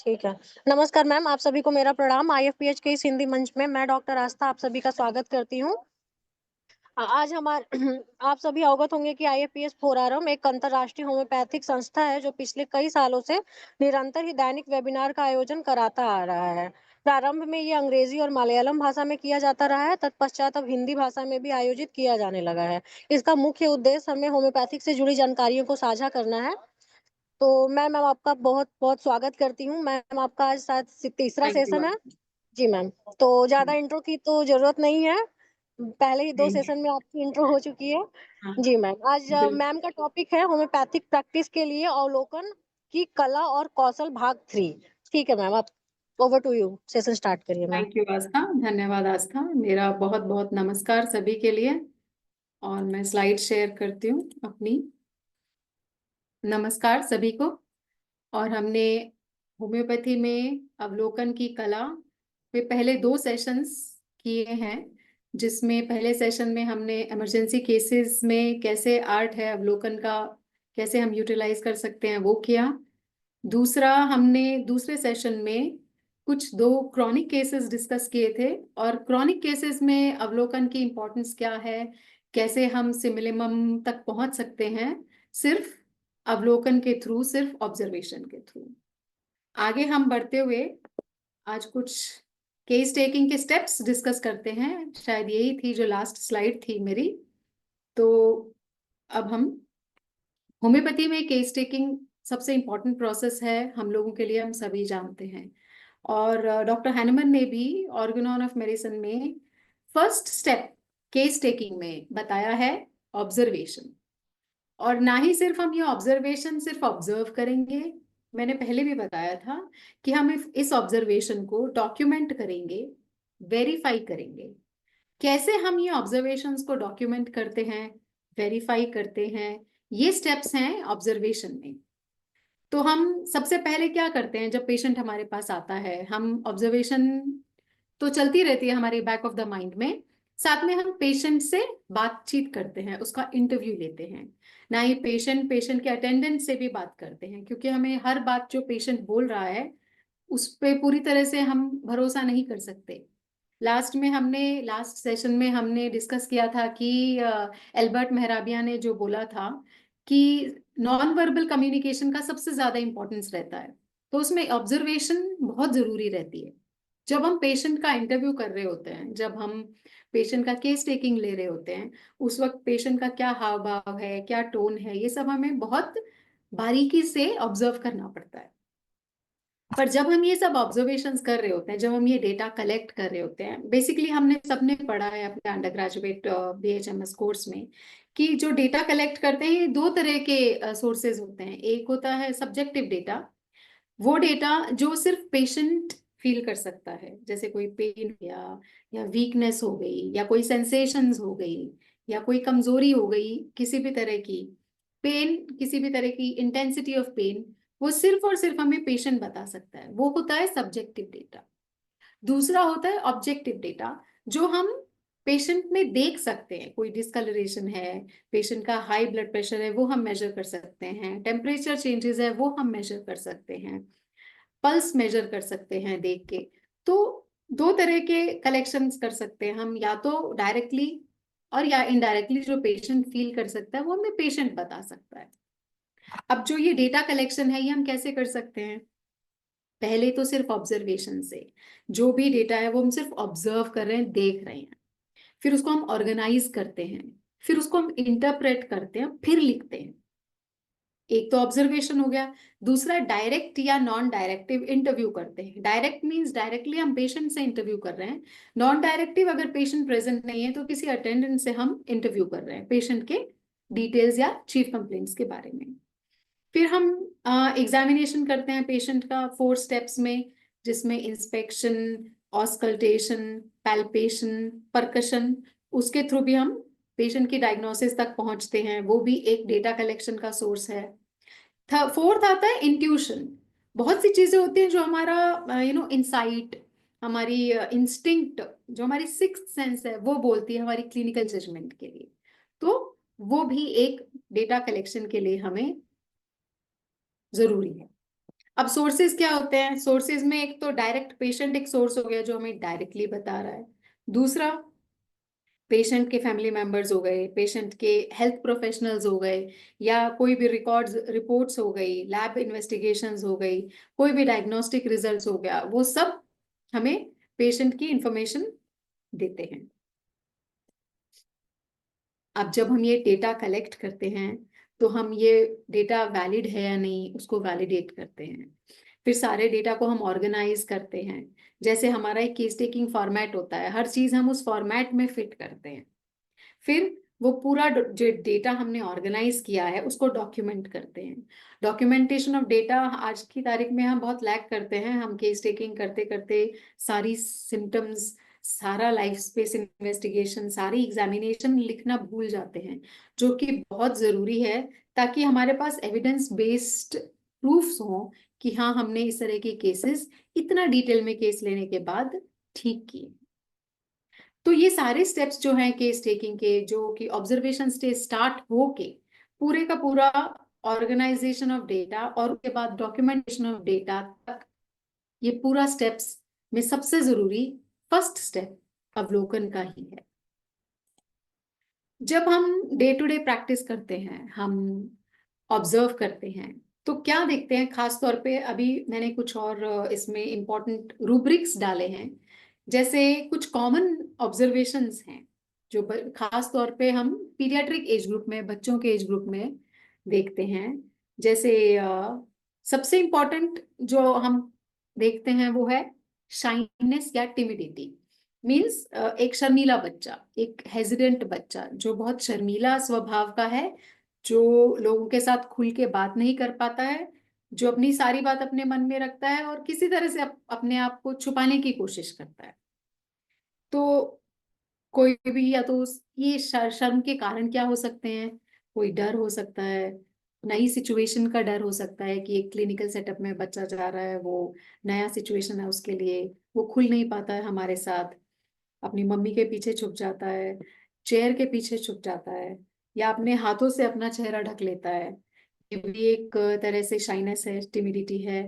ठीक है। नमस्कार मैम, आप सभी को मेरा प्रणाम। आईएफपीएच के इस हिंदी मंच में मैं डॉक्टर आस्था आप सभी का स्वागत करती हूँ। आज हमारे आप सभी अवगत होंगे कि आईएफपीएच फोरम एक अंतर्राष्ट्रीय होम्योपैथिक संस्था है जो पिछले कई सालों से निरंतर ही दैनिक वेबिनार का आयोजन कराता आ रहा है। प्रारंभ में ये अंग्रेजी और मलयालम भाषा में किया जाता रहा है, तत्पश्चात अब हिंदी भाषा में भी आयोजित किया जाने लगा है। इसका मुख्य उद्देश्य हमें होम्योपैथिक से जुड़ी जानकारियों को साझा करना है। तो मैम आपका बहुत-बहुत स्वागत करती हूँ। मैम आपका आज शायद तीसरा थैंक यू सेशन है। मैम। जी मैम, तो ज़्यादा इंट्रो की तो ज़रूरत नहीं है। पहले ही 2 नहीं। सेशन में आपकी इंट्रो हो चुकी है। हाँ। जी मैम, आज बिल्कुल। मैम का टॉपिक है होम्योपैथिक प्रैक्टिस के लिए अवलोकन की कला और कौशल भाग 3। ठीक है मैम, आप over to you. Session start करिए मैम। थैंक यू आस्था, धन्यवाद आस्था। मेरा बहुत बहुत नमस्कार सभी के लिए। और मैं स्लाइड शेयर करती हूँ अपनी। नमस्कार सभी को। और हमने होम्योपैथी में अवलोकन की कला पे पहले 2 सेशंस किए हैं, जिसमें पहले सेशन में हमने इमरजेंसी केसेस में कैसे आर्ट है अवलोकन का, कैसे हम यूटिलाइज कर सकते हैं वो किया। दूसरा, हमने दूसरे सेशन में कुछ 2 क्रॉनिक केसेस डिस्कस किए थे, और क्रॉनिक केसेस में अवलोकन की इम्पोर्टेंस क्या है, कैसे हम सिमिलिमम तक पहुंच सकते हैं सिर्फ अवलोकन के थ्रू, सिर्फ ऑब्जर्वेशन के थ्रू। आगे हम बढ़ते हुए आज कुछ केस टेकिंग के स्टेप्स डिस्कस करते हैं। शायद यही थी जो लास्ट स्लाइड थी मेरी। तो अब हम होम्योपैथी में केस टेकिंग सबसे इम्पोर्टेंट प्रोसेस है हम लोगों के लिए, हम सभी जानते हैं। और डॉक्टर हैनमन ने भी ऑर्गेनॉन ऑफ मेडिसिन में फर्स्ट स्टेप केस टेकिंग में बताया है ऑब्जर्वेशन। और ना ही सिर्फ हम ये ऑब्जर्वेशन सिर्फ ऑब्जर्व करेंगे, मैंने पहले भी बताया था कि हम इस ऑब्जर्वेशन को डॉक्यूमेंट करेंगे, वेरीफाई करेंगे। कैसे हम ये ऑब्जर्वेशंस को डॉक्यूमेंट करते हैं, वेरीफाई करते हैं, ये स्टेप्स हैं ऑब्जर्वेशन में। तो हम सबसे पहले क्या करते हैं, जब पेशेंट हमारे पास आता है, हम ऑब्जर्वेशन तो चलती रहती है हमारे बैक ऑफ द माइंड में, साथ में हम पेशेंट से बातचीत करते हैं, उसका इंटरव्यू लेते हैं। ना ही पेशेंट पेशेंट के अटेंडेंट से भी बात करते हैं, क्योंकि हमें हर बात जो पेशेंट बोल रहा है उस पे पूरी तरह से हम भरोसा नहीं कर सकते। लास्ट सेशन में हमने डिस्कस किया था कि एल्बर्ट मेहराबिया ने जो बोला था कि नॉन वर्बल कम्युनिकेशन का सबसे ज्यादा इंपॉर्टेंस रहता है, तो उसमें ऑब्जर्वेशन बहुत जरूरी रहती है। जब हम पेशेंट का इंटरव्यू कर रहे होते हैं, जब हम पेशेंट का केस टेकिंग ले रहे होते हैं, उस वक्त पेशेंट का क्या हाव भाव है, क्या टोन है, ये सब हमें बहुत बारीकी से ऑब्जर्व करना पड़ता है। पर जब हम ये सब ऑब्जर्वेशंस कर रहे होते हैं, जब हम ये डेटा कलेक्ट कर रहे होते हैं, बेसिकली हमने सबने पढ़ा है अपने अंडर ग्रेजुएट बीएचएमएस कोर्स में कि जो डेटा कलेक्ट करते हैं ये 2 तरह के सोर्सेज होते हैं। एक होता है सब्जेक्टिव डेटा, वो डेटा जो सिर्फ पेशेंट फील कर सकता है, जैसे कोई पेन या वीकनेस हो गई, या कोई सेंसेशंस हो गई, या कोई कमजोरी हो गई, किसी भी तरह की पेन, किसी भी तरह की इंटेंसिटी ऑफ पेन, वो सिर्फ और सिर्फ हमें पेशेंट बता सकता है। वो होता है सब्जेक्टिव डेटा। दूसरा होता है ऑब्जेक्टिव डेटा, जो हम पेशेंट में देख सकते हैं। कोई डिस्कलरेशन है, पेशेंट का हाई ब्लड प्रेशर है, वो हम मेजर कर सकते हैं, टेम्परेचर चेंजेस है वो हम मेजर कर सकते हैं, पल्स मेजर कर सकते हैं देख के। तो 2 तरह के कलेक्शंस कर सकते हैं हम, या तो डायरेक्टली और या इनडायरेक्टली। जो पेशेंट फील कर सकता है वो हमें पेशेंट बता सकता है। अब जो ये डेटा कलेक्शन है ये हम कैसे कर सकते हैं? पहले तो सिर्फ ऑब्जर्वेशन से, जो भी डेटा है वो हम सिर्फ ऑब्जर्व कर रहे हैं, देख रहे हैं, फिर उसको हम ऑर्गेनाइज करते हैं, फिर उसको हम इंटरप्रेट करते हैं, फिर लिखते हैं। एक तो ऑब्जर्वेशन हो गया। दूसरा, डायरेक्ट या नॉन डायरेक्टिव इंटरव्यू करते हैं। डायरेक्ट मींस डायरेक्टली हम पेशेंट से इंटरव्यू कर रहे हैं। नॉन डायरेक्टिव, अगर पेशेंट प्रेजेंट नहीं है तो किसी अटेंडेंट से हम इंटरव्यू कर रहे हैं पेशेंट के डिटेल्स या चीफ कंप्लेंट्स के बारे में। फिर हम एग्जामिनेशन करते हैं पेशेंट का 4 स्टेप्स में, जिसमें इंस्पेक्शन, ऑस्कल्टेशन, पैल्पेशन, परकशन, उसके थ्रू भी हम पेशेंट की डायग्नोसिस तक पहुंचते हैं। वो भी एक डेटा कलेक्शन का सोर्स है। फोर्थ आता है इंट्यूशन। बहुत सी चीजें होती हैं जो हमारा इंसाइट, हमारी इंस्टिंक्ट, जो हमारी सिक्स्थ सेंस है वो बोलती है हमारी क्लिनिकल जजमेंट के लिए। तो वो भी एक डेटा कलेक्शन के लिए हमें जरूरी है। अब सोर्सेज क्या होते हैं? सोर्सेज में एक तो डायरेक्ट पेशेंट एक सोर्स हो गया जो हमें डायरेक्टली बता रहा है। दूसरा पेशेंट के फैमिली मेंबर्स हो गए, पेशेंट के हेल्थ प्रोफेशनल्स हो गए, या कोई भी रिकॉर्ड्स रिपोर्ट्स हो गई, लैब इन्वेस्टिगेशंस हो गई, कोई भी डायग्नोस्टिक रिजल्ट्स हो गया, वो सब हमें पेशेंट की इंफॉर्मेशन देते हैं। अब जब हम ये डेटा कलेक्ट करते हैं तो हम ये डेटा वैलिड है या नहीं उसको वैलिडेट करते हैं। फिर सारे डेटा को हम ऑर्गेनाइज करते हैं। जैसे हमारा एक केस टेकिंग फॉर्मेट होता है, हर चीज हम उस फॉर्मेट में फिट करते हैं। फिर वो पूरा जो डेटा हमने ऑर्गेनाइज किया है उसको डॉक्यूमेंट करते हैं। डॉक्यूमेंटेशन ऑफ डेटा आज की तारीख में हम बहुत लैग करते हैं। हम केस टेकिंग करते करते सारी सिम्टम्स, सारा लाइफ स्पेस इन्वेस्टिगेशन, सारी एग्जामिनेशन लिखना भूल जाते हैं, जो कि बहुत जरूरी है ताकि हमारे पास एविडेंस बेस्ड प्रूफ्स हो कि हाँ हमने इस तरह के केसेस इतना डिटेल में केस लेने के बाद ठीक किए। तो ये सारे स्टेप्स जो हैं केस टेकिंग के, जो कि ऑब्जर्वेशन स्टेज स्टार्ट हो के पूरे का पूरा ऑर्गेनाइजेशन ऑफ डेटा और उसके बाद डॉक्यूमेंटेशन ऑफ डेटा तक, ये पूरा स्टेप्स में सबसे जरूरी फर्स्ट स्टेप अवलोकन का ही है। जब हम डे टू डे प्रैक्टिस करते हैं, हम ऑब्जर्व करते हैं, तो क्या देखते हैं? खास तौर पे अभी मैंने कुछ और इसमें इम्पोर्टेंट रूब्रिक्स डाले हैं। जैसे कुछ कॉमन ऑब्जर्वेशंस हैं जो खास तौर पे हम पीडियाट्रिक एज ग्रुप में, बच्चों के एज ग्रुप में देखते हैं। जैसे सबसे इम्पोर्टेंट जो हम देखते हैं वो है शाइनेस या टिमिडिटी। मीन्स एक शर्मीला बच्चा, एक हेजिडेंट बच्चा जो बहुत शर्मीला स्वभाव का है, जो लोगों के साथ खुल के बात नहीं कर पाता है, जो अपनी सारी बात अपने मन में रखता है और किसी तरह से अपने आप को छुपाने की कोशिश करता है। तो कोई भी, या तो ये शर्म के कारण क्या हो सकते हैं? कोई डर हो सकता है, नई सिचुएशन का डर हो सकता है कि एक क्लिनिकल सेटअप में बच्चा जा रहा है, वो नया सिचुएशन है उसके लिए, वो खुल नहीं पाता है हमारे साथ, अपनी मम्मी के पीछे छुप जाता है, चेयर के पीछे छुप जाता है, या अपने हाथों से अपना चेहरा ढक लेता है। ये भी एक तरह से शाइनेस है, टिमिडिटी है।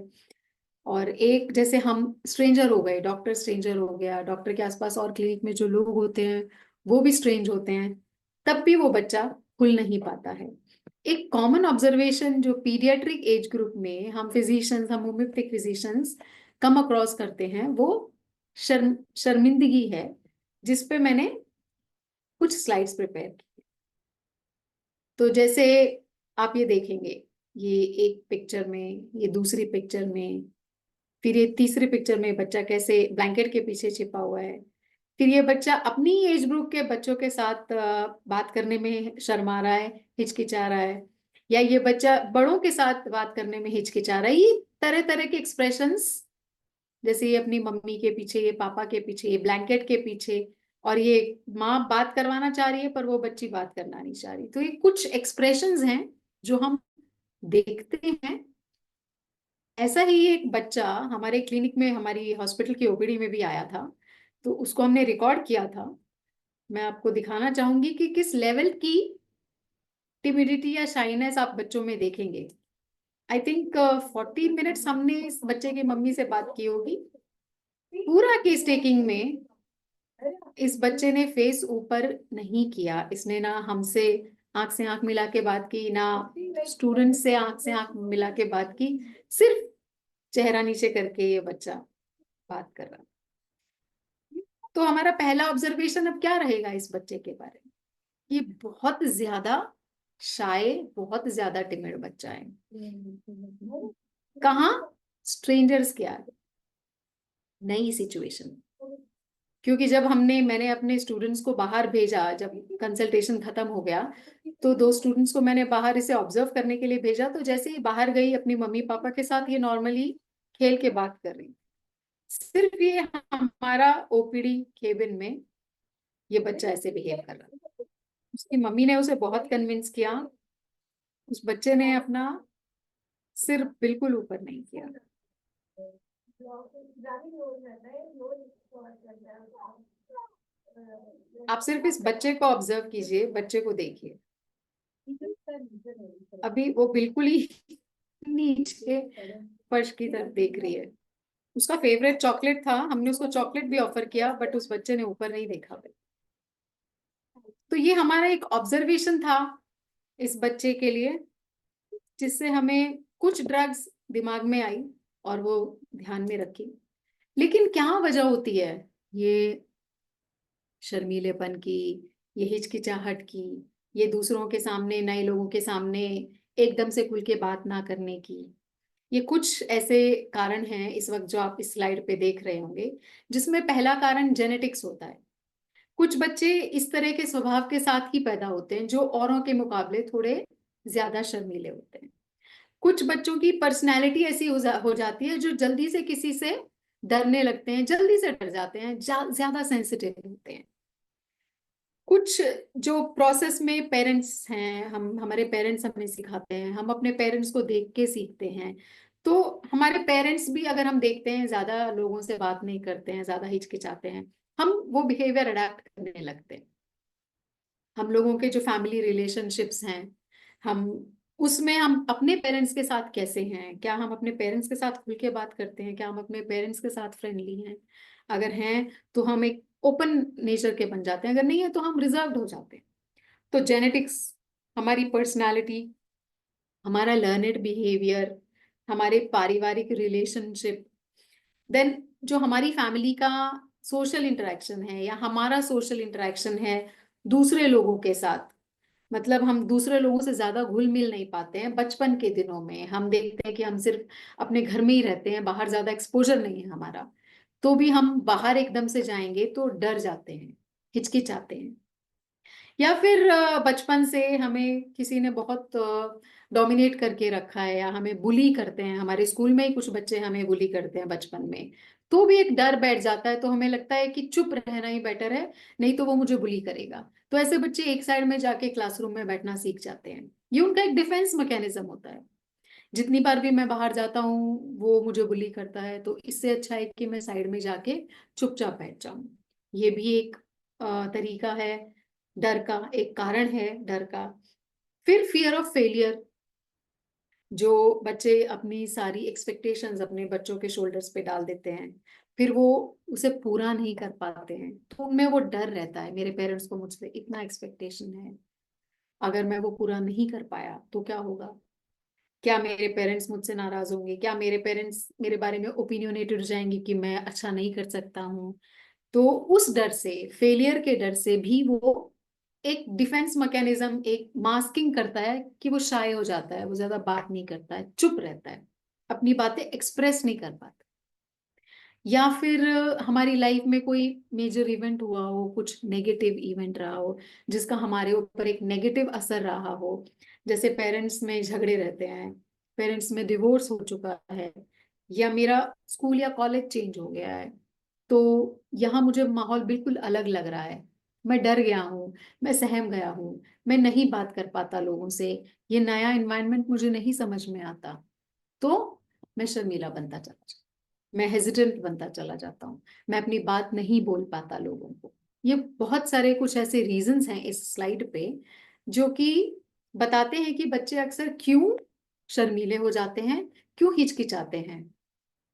और एक जैसे हम स्ट्रेंजर हो गए, डॉक्टर स्ट्रेंजर हो गया, डॉक्टर के आसपास और क्लिनिक में जो लोग होते हैं वो भी स्ट्रेंज होते हैं, तब भी वो बच्चा खुल नहीं पाता है। एक कॉमन ऑब्जर्वेशन जो पीडियाट्रिक एज ग्रुप में हम फिजिशियंस, हम होम्योपैथिक फिजिशियंस कम अक्रॉस करते हैं, वो शर्मिंदगी है, जिसपे मैंने कुछ स्लाइड्स प्रिपेयर की। तो जैसे आप ये देखेंगे, ये एक पिक्चर में, ये दूसरी पिक्चर में, फिर ये तीसरी पिक्चर में बच्चा कैसे ब्लैंकेट के पीछे छिपा हुआ है। फिर ये बच्चा अपनी एज ग्रुप के बच्चों के साथ बात करने में शर्मा रहा है, हिचकिचा रहा है, या ये बच्चा बड़ों के साथ बात करने में हिचकिचा रहा है। ये तरह तरह के एक्सप्रेशंस, जैसे ये अपनी मम्मी के पीछे, ये पापा के पीछे, ये ब्लैंकेट के पीछे, और ये माँ बात करवाना चाह रही है पर वो बच्ची बात करना नहीं चाह रही। तो ये कुछ एक्सप्रेशंस हैं जो हम देखते हैं। ऐसा ही एक बच्चा हमारे क्लिनिक में, हमारी हॉस्पिटल की ओपीडी में भी आया था, तो उसको हमने रिकॉर्ड किया था। मैं आपको दिखाना चाहूंगी कि किस लेवल की टिमिडिटी या शाइनेस आप बच्चों में देखेंगे। आई थिंक 40 मिनट्स हमने इस बच्चे की मम्मी से बात की होगी। पूरा केस टेकिंग में इस बच्चे ने फेस ऊपर नहीं किया, इसने ना हमसे आंख से आंख मिला के बात की, ना स्टूडेंट से आंख मिला के बात की, सिर्फ चेहरा नीचे करके ये बच्चा बात कर रहा। तो हमारा पहला ऑब्जर्वेशन अब क्या रहेगा इस बच्चे के बारे में? ये बहुत ज्यादा शाय, बहुत ज्यादा टिमिड बच्चा है। कहाँ? स्ट्रेंजर्स के आगे, नई सिचुएशन। क्योंकि जब मैंने अपने स्टूडेंट्स को बाहर भेजा, जब कंसल्टेशन खत्म हो गया, तो 2 स्टूडेंट्स को मैंने बाहर इसे ऑब्जर्व करने के लिए भेजा। तो जैसे ही बाहर गई अपनी मम्मी पापा के साथ, ये नॉर्मली खेल के बात कर रही। सिर्फ ये हमारा ओपीडी केबिन में ये बच्चा ऐसे बिहेव कर रहा। उसकी मम्मी ने उसे बहुत कन्विंस किया, उस बच्चे ने अपना सिर बिल्कुल ऊपर नहीं किया। आप सिर्फ इस बच्चे को ऑब्जर्व कीजिए, बच्चे को देखिए, अभी वो बिल्कुल ही नीचे फर्श की तरफ देख रही है। उसका फेवरेट चॉकलेट था, हमने उसको चॉकलेट भी ऑफर किया, बट उस बच्चे ने ऊपर नहीं देखा। तो ये हमारा एक ऑब्जर्वेशन था इस बच्चे के लिए, जिससे हमें कुछ ड्रग्स दिमाग में आई और वो ध्यान में रखी। लेकिन क्या वजह होती है ये शर्मीलेपन की, ये हिचकिचाहट की, ये दूसरों के सामने, नए लोगों के सामने एकदम से खुल के बात ना करने की? ये कुछ ऐसे कारण हैं इस वक्त जो आप इस स्लाइड पे देख रहे होंगे, जिसमें पहला कारण जेनेटिक्स होता है। कुछ बच्चे इस तरह के स्वभाव के साथ ही पैदा होते हैं जो औरों के मुकाबले थोड़े ज्यादा शर्मीले होते हैं। कुछ बच्चों की पर्सनैलिटी ऐसी हो जाती है जो जल्दी से किसी से डरने लगते हैं, जल्दी से डर जाते हैं, ज्यादा सेंसिटिव होते हैं। कुछ जो प्रोसेस में पेरेंट्स हैं, हम हमारे पेरेंट्स हमें सिखाते हैं, हम अपने पेरेंट्स को देख के सीखते हैं। तो हमारे पेरेंट्स भी अगर हम देखते हैं ज्यादा लोगों से बात नहीं करते हैं, ज्यादा हिचकिचाते हैं, हम वो बिहेवियर अडेप्ट करने लगते हैं। हम लोगों के जो फैमिली रिलेशनशिप्स हैं, हम उसमें हम अपने पेरेंट्स के साथ कैसे हैं, क्या हम अपने पेरेंट्स के साथ खुल के बात करते हैं, क्या हम अपने पेरेंट्स के साथ फ्रेंडली हैं? अगर हैं तो हम एक ओपन नेचर के बन जाते हैं, अगर नहीं है तो हम रिजर्व्ड हो जाते हैं। तो जेनेटिक्स, हमारी पर्सनालिटी, हमारा लर्नेड बिहेवियर, हमारे पारिवारिक रिलेशनशिप, देन जो हमारी फैमिली का सोशल इंटरेक्शन है या हमारा सोशल इंटरेक्शन है दूसरे लोगों के साथ, मतलब हम दूसरे लोगों से ज्यादा घुल मिल नहीं पाते हैं। बचपन के दिनों में हम देखते हैं कि हम सिर्फ अपने घर में ही रहते हैं, बाहर ज्यादा एक्सपोजर नहीं है हमारा, तो भी हम बाहर एकदम से जाएंगे तो डर जाते हैं, हिचकिचाते हैं। या फिर बचपन से हमें किसी ने बहुत डोमिनेट करके रखा है, या हमें बुली करते हैं, हमारे स्कूल में ही कुछ बच्चे हमें बुली करते हैं बचपन में, तो भी एक डर बैठ जाता है। तो हमें लगता है कि चुप रहना ही बेटर है, नहीं तो वो मुझे बुली करेगा। तो ऐसे बच्चे एक साइड में जाके क्लासरूम में बैठना सीख जाते हैं। ये उनका एक डिफेंस मैकेनिज्म होता है। जितनी बार भी मैं बाहर जाता हूँ वो मुझे बुली करता है, तो इससे अच्छा है कि मैं साइड में जाके चुपचाप बैठ जाऊं। ये भी एक तरीका है, डर का एक कारण है, डर का। फिर फियर ऑफ फेलियर, जो बच्चे अपनी सारी एक्सपेक्टेशंस अपने बच्चों के शोल्डर्स पे डाल देते हैं, फिर वो उसे पूरा नहीं कर पाते हैं, तो उनमें वो डर रहता है, मेरे पेरेंट्स को मुझसे इतना एक्सपेक्टेशन है, अगर मैं वो पूरा नहीं कर पाया तो क्या होगा? क्या मेरे पेरेंट्स मुझसे नाराज होंगे? क्या मेरे पेरेंट्स मेरे बारे में ओपिनियनेटेड हो जाएंगे कि मैं अच्छा नहीं कर सकता हूँ? तो उस डर से, फेलियर के डर से भी वो एक डिफेंस मैकेनिज्म, एक मास्किंग करता है कि वो शाय हो जाता है, वो ज्यादा बात नहीं करता है, चुप रहता है, अपनी बातें एक्सप्रेस नहीं कर पाता। या फिर हमारी लाइफ में कोई मेजर इवेंट हुआ हो, कुछ नेगेटिव इवेंट रहा हो जिसका हमारे ऊपर एक नेगेटिव असर रहा हो, जैसे पेरेंट्स में झगड़े रहते हैं, पेरेंट्स में डिवोर्स हो चुका है, या मेरा स्कूल या कॉलेज चेंज हो गया है, तो यहाँ मुझे माहौल बिल्कुल अलग लग रहा है, मैं डर गया हूँ, मैं सहम गया हूँ, मैं नहीं बात कर पाता लोगों से, ये नया एनवायरनमेंट मुझे नहीं समझ में आता, तो मैं शर्मीला बनता चला जाता, मैं हेजिटेंट बनता चला जाता हूँ, मैं अपनी बात नहीं बोल पाता लोगों को। ये बहुत सारे कुछ ऐसे रीजंस हैं इस स्लाइड पे जो कि बताते हैं कि बच्चे अक्सर क्यों शर्मीले हो जाते हैं, क्यों हिचकिचाते हैं,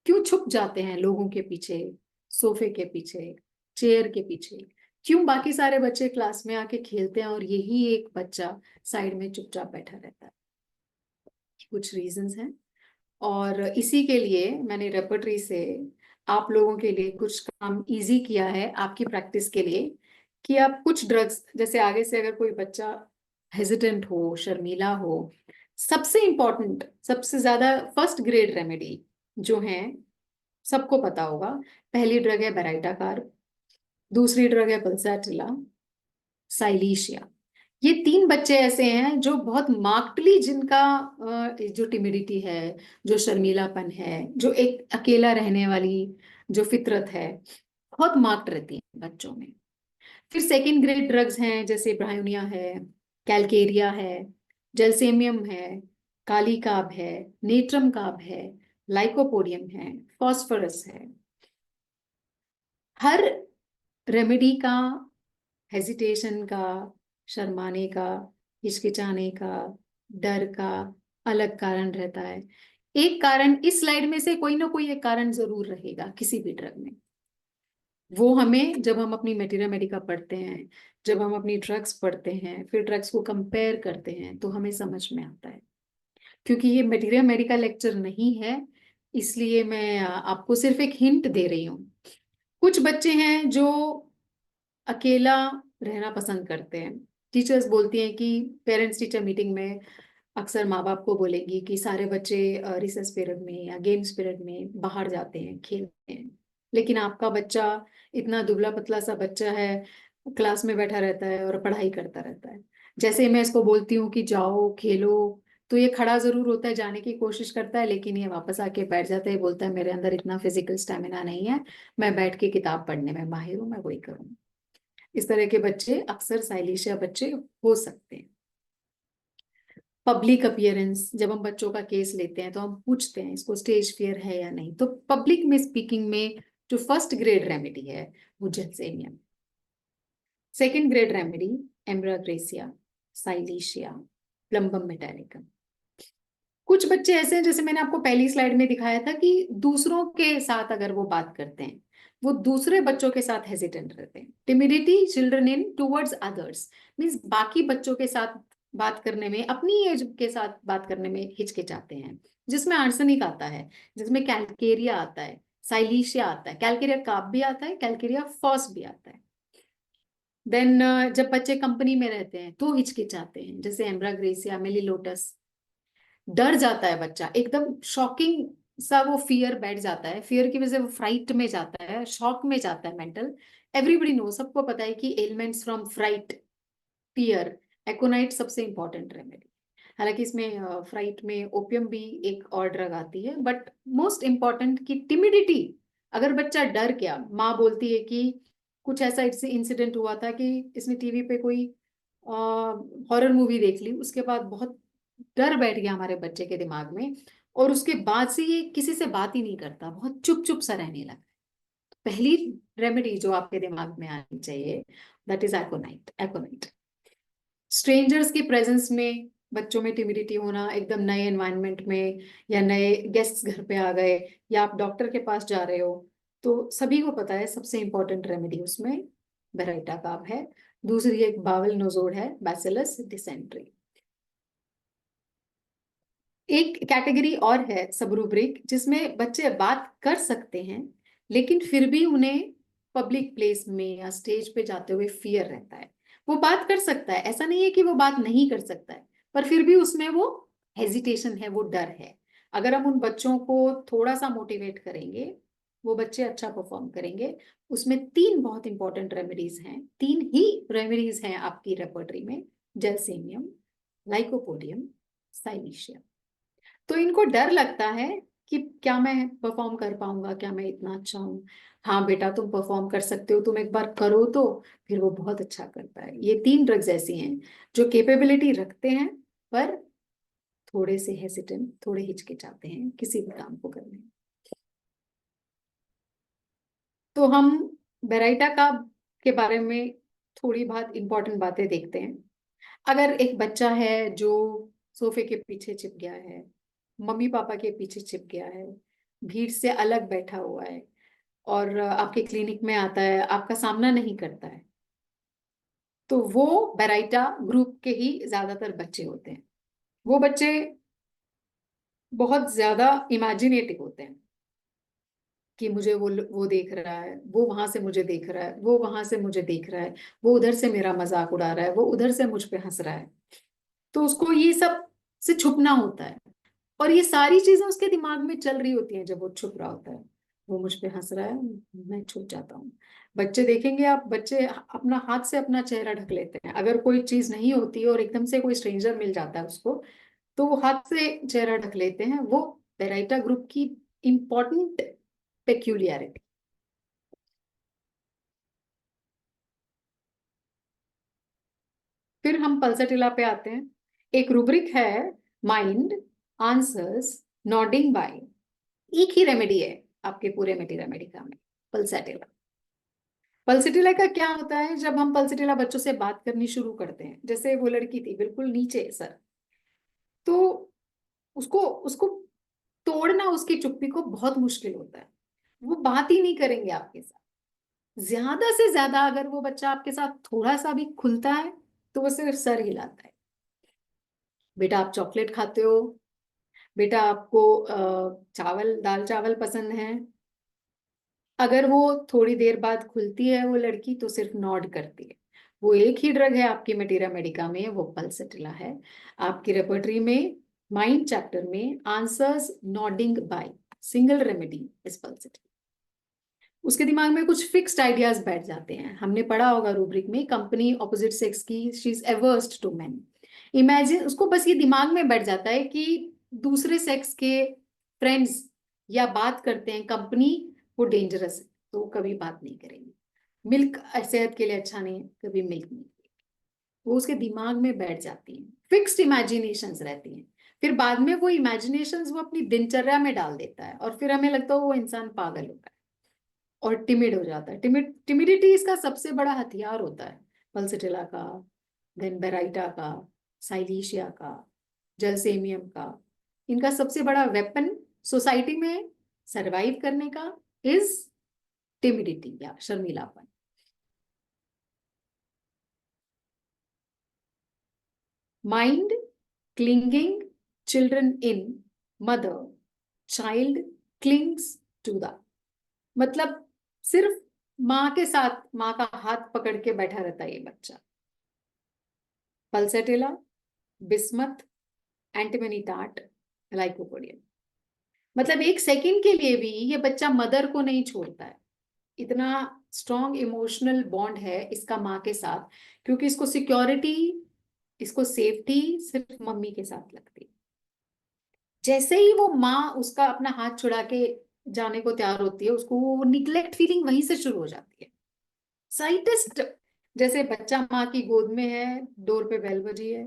क्यों छुप जाते हैं लोगों के पीछे, सोफे के पीछे, चेयर के पीछे, क्यों बाकी सारे बच्चे क्लास में आके खेलते हैं और यही एक बच्चा साइड में चुपचाप बैठा रहता है। कुछ रीजंस हैं, और इसी के लिए मैंने रेपर्टरी से आप लोगों के लिए कुछ काम इजी किया है आपकी प्रैक्टिस के लिए, कि आप कुछ ड्रग्स, जैसे आगे से अगर कोई बच्चा हेजिटेंट हो, शर्मीला हो, सबसे इंपॉर्टेंट, सबसे ज्यादा फर्स्ट ग्रेड रेमेडी जो है सबको पता होगा। पहली ड्रग है बेराइटाकार, दूसरी ड्रग है पल्साटिला, साइलीशिया। ये तीन बच्चे ऐसे हैं जो बहुत मार्क्डली, जिनका जो टिमिडिटी है, जो शर्मीलापन है, जो एक अकेला रहने वाली जो फितरत है, बहुत मार्क्ड रहती है बच्चों में। फिर सेकेंड ग्रेड ड्रग्स हैं, जैसे ब्रायोनिया है, कैलकेरिया है, जेलसेमियम है, कालीकाब है, नेट्रम काब है, लाइकोपोडियम है, फॉस्फोरस है। हर रेमेडी का, हेजिटेशन का, शर्माने का, हिचकिचाने का, डर का अलग कारण रहता है। एक कारण इस स्लाइड में से कोई ना कोई एक कारण जरूर रहेगा किसी भी ड्रग में। वो हमें जब हम अपनी मटेरिया मेडिका पढ़ते हैं, जब हम अपनी ड्रग्स पढ़ते हैं, फिर ड्रग्स को कंपेयर करते हैं, तो हमें समझ में आता है। क्योंकि ये मटेरिया मेडिका लेक्चर नहीं है, इसलिए मैं आपको सिर्फ एक हिंट दे रही हूँ। कुछ बच्चे हैं जो अकेला रहना पसंद करते हैं। टीचर्स बोलती हैं कि पेरेंट्स टीचर मीटिंग में अक्सर माँ बाप को बोलेगी कि सारे बच्चे रिसेस पीरियड में या गेम्स पीरियड में बाहर जाते हैं, खेलते हैं, लेकिन आपका बच्चा इतना दुबला पतला सा बच्चा है, क्लास में बैठा रहता है और पढ़ाई करता रहता है। जैसे ही मैं इसको बोलती हूँ कि जाओ खेलो, तो ये खड़ा जरूर होता है, जाने की कोशिश करता है, लेकिन ये वापस आके बैठ जाता है, बोलता है मेरे अंदर इतना फिजिकल स्टेमिना नहीं है, मैं बैठ के किताब पढ़ने में माहिर हूँ, मैं वही करूँ। इस तरह के बच्चे अक्सर साइलेशिया बच्चे हो सकते हैं। पब्लिक अपीयरेंस, जब हम बच्चों का केस लेते हैं तो हम पूछते हैं इसको स्टेज फियर है या नहीं। तो पब्लिक में स्पीकिंग में जो फर्स्ट ग्रेड रेमेडी है वो gelsemium, second grade remedy ambra grisea, silicea, plumbum metallicum. कुछ बच्चे ऐसे हैं, जैसे मैंने आपको पहली स्लाइड में दिखाया था, कि दूसरों के साथ अगर वो बात करते हैं, वो दूसरे बच्चों के साथ हेजिटेंट रहते हैं। Timidity children in towards others means बाकी बच्चों के साथ बात करने में, अपनी एज के साथ बात करने में हिचकिचाते हैं। जिसमें आर्सेनिक आता है, जिसमें कैलकेरिया आता है, साइलीशिया आता है, कैलकेरिया कार्ब भी आता है, कैलकेरिया फॉस भी आता है। देन जब बच्चे कंपनी में रहते हैं तो हिचकिचाते हैं, जैसे एम्ब्राग्रेसिया, मेलिलोटस। डर जाता है बच्चा, एकदम शॉकिंग सा वो फियर बैठ जाता है, फियर की वजह से वो फ्राइट में जाता है, शॉक में जाता है मेंटल। एवरीबडी नो, सबको पता है कि एलिमेंट्स फ्रॉम फ्राइट, फियर, एकोनाइट सबसे इंपॉर्टेंट रेमेडी। हालांकि इसमें फ्राइट में ओपियम भी एक और ड्रग आती है, बट मोस्ट इंपॉर्टेंट कि टिमिडिटी। अगर बच्चा डर गया, माँ बोलती है कि कुछ ऐसा इंसिडेंट हुआ था कि इसने टीवी पे कोई हॉरर मूवी देख ली, उसके बाद बहुत डर बैठ गया हमारे बच्चे के दिमाग में, और उसके बाद से ये किसी से बात ही नहीं करता, बहुत चुप चुप सा रहने लगा। पहली रेमेडी जो आपके दिमाग में आनी चाहिए, दैट इज एकोनाइट। एकोनाइट स्ट्रेंजर्स की प्रेजेंस में बच्चों में टिमिडिटी होना, एकदम नए एनवायरनमेंट में, या नए गेस्ट्स घर पे आ गए, या आप डॉक्टर के पास जा रहे हो, तो सभी को पता है सबसे इंपॉर्टेंट रेमेडी उसमें बेराइटाकाब है। दूसरी एक बावल नोजोड है, बैसिलस डिसेंट्री। एक कैटेगरी और है सब रूब्रिक, जिसमें बच्चे बात कर सकते हैं, लेकिन फिर भी उन्हें पब्लिक प्लेस में या स्टेज पे जाते हुए फियर रहता है। वो बात कर सकता है, ऐसा नहीं है कि वो बात नहीं कर सकता है, पर फिर भी उसमें वो हेजिटेशन है, वो डर है। अगर हम उन बच्चों को थोड़ा सा मोटिवेट करेंगे, वो बच्चे अच्छा परफॉर्म करेंगे। उसमें तीन बहुत इंपॉर्टेंट रेमेडीज हैं, तीन ही रेमेडीज हैं आपकी रेपर्टरी में: जेलसेनियम, लाइकोपोडियम, साइलिशिया। तो इनको डर लगता है कि क्या मैं परफॉर्म कर पाऊंगा, क्या मैं इतना अच्छा हूँ। हाँ बेटा, तुम परफॉर्म कर सकते हो, तुम एक बार करो तो। फिर वो बहुत अच्छा करता है। ये तीन ड्रग्स ऐसी हैं जो कैपेबिलिटी रखते हैं, पर थोड़े से हेसिटेंट, थोड़े हिचकिचाते हैं किसी भी काम को करने में। तो हम बेराइटा का के बारे में थोड़ी बहुत इंपॉर्टेंट बातें देखते हैं। अगर एक बच्चा है जो सोफे के पीछे छिप गया है, मम्मी पापा के पीछे छिप गया है, भीड़ से अलग बैठा हुआ है, और आपके क्लिनिक में आता है, आपका सामना नहीं करता है, तो वो बेराइटा ग्रुप के ही ज्यादातर बच्चे होते हैं। वो बच्चे बहुत ज्यादा इमेजिनेटिव होते हैं कि मुझे वो देख रहा है, वो वहां से मुझे देख रहा है, वो वहां से मुझे देख रहा है, वो उधर से मेरा मजाक उड़ा रहा है, वो उधर से मुझ पे हंस रहा है। तो उसको ये सब से छुपना होता है, और ये सारी चीजें उसके दिमाग में चल रही होती हैं जब वो छुप रहा होता है। वो मुझ पे हंस रहा है, मैं छुप जाता हूँ। बच्चे देखेंगे आप, बच्चे अपना हाथ से अपना चेहरा ढक लेते हैं। अगर कोई चीज नहीं होती और एकदम से कोई स्ट्रेंजर मिल जाता है उसको, तो वो हाथ से चेहरा ढक लेते हैं। वो पेराइटा ग्रुप की इंपॉर्टेंट पेक्यूलियरिटी। फिर हम पल्सटिला पे आते हैं। एक रूब्रिक है माइंड, आंसर्स, नॉडिंग बाय। एक ही रेमेडी है आपके पूरे मेटी का में, पल्सेटिला। पल्सेटिला का क्या होता है, जब हम पल्सेटिला बच्चों से बात करनी शुरू करते हैं, जैसे वो लड़की थी बिल्कुल नीचे सर, तो उसको उसको तोड़ना उसकी चुप्पी को बहुत मुश्किल होता है। वो बात ही नहीं करेंगे आपके साथ। ज्यादा से ज्यादा अगर वो बच्चा आपके साथ थोड़ा सा भी खुलता है तो वो सिर्फ सर हिलाता है। बेटा आप चॉकलेट खाते हो, बेटा आपको चावल दाल चावल पसंद है। अगर वो थोड़ी देर बाद खुलती है वो लड़की तो सिर्फ नॉड करती है। वो एक ही ड्रग है आपकी मटेरिया मेडिका में, वो पल्सेटिला है। आपकी रेपर्टरी में माइंड चैप्टर में answers nodding by single remedy is pulsatilla. उसके दिमाग में कुछ फिक्स्ड आइडियाज बैठ जाते हैं। हमने पढ़ा होगा रूब्रिक में, कंपनी ऑपोजिट सेक्स की, she is aversed to men. Imagine, उसको बस ये दिमाग में बैठ जाता है कि दूसरे सेक्स के फ्रेंड्स या बात करते हैं कंपनी, वो डेंजरस है, तो वो कभी बात नहीं करेंगे। मिल्क सेहत के लिए अच्छा नहीं है, कभी मिल्क नहीं। वो उसके दिमाग में बैठ जाती हैं, फिक्स्ड इमेजिनेशंस रहती हैं। फिर बाद में वो इमेजिनेशंस वो अपनी दिनचर्या में डाल देता है और फिर हमें लगता है वो इंसान पागल होता है और टिमिड हो जाता है। टिमिडिटी इसका सबसे बड़ा हथियार होता है, पल्सेटिला का, देन बेराइटा का, साइलीशिया का, जलसेमियम का। इनका सबसे बड़ा वेपन सोसाइटी में सरवाइव करने का इज टिमिडिटी या शर्मीलापन। Mind clinging children in mother, child clings to the, मतलब सिर्फ माँ के साथ, माँ का हाथ पकड़ के बैठा रहता है ये बच्चा। Pulsatilla, bismuth, antimony tart, lycopodium. मतलब एक सेकंड के लिए भी ये बच्चा मदर को नहीं छोड़ता है। इतना स्ट्रॉन्ग इमोशनल बॉन्ड है इसका माँ के साथ, क्योंकि इसको सिक्योरिटी, इसको सेफ्टी सिर्फ मम्मी के साथ लगती है। जैसे ही वो माँ उसका अपना हाथ छुड़ा के जाने को तैयार होती है, उसको वो निग्लेक्ट फीलिंग वहीं से शुरू हो जाती है। साइटिस्ट, जैसे बच्चा माँ की गोद में है, डोर पे बेल बजी है,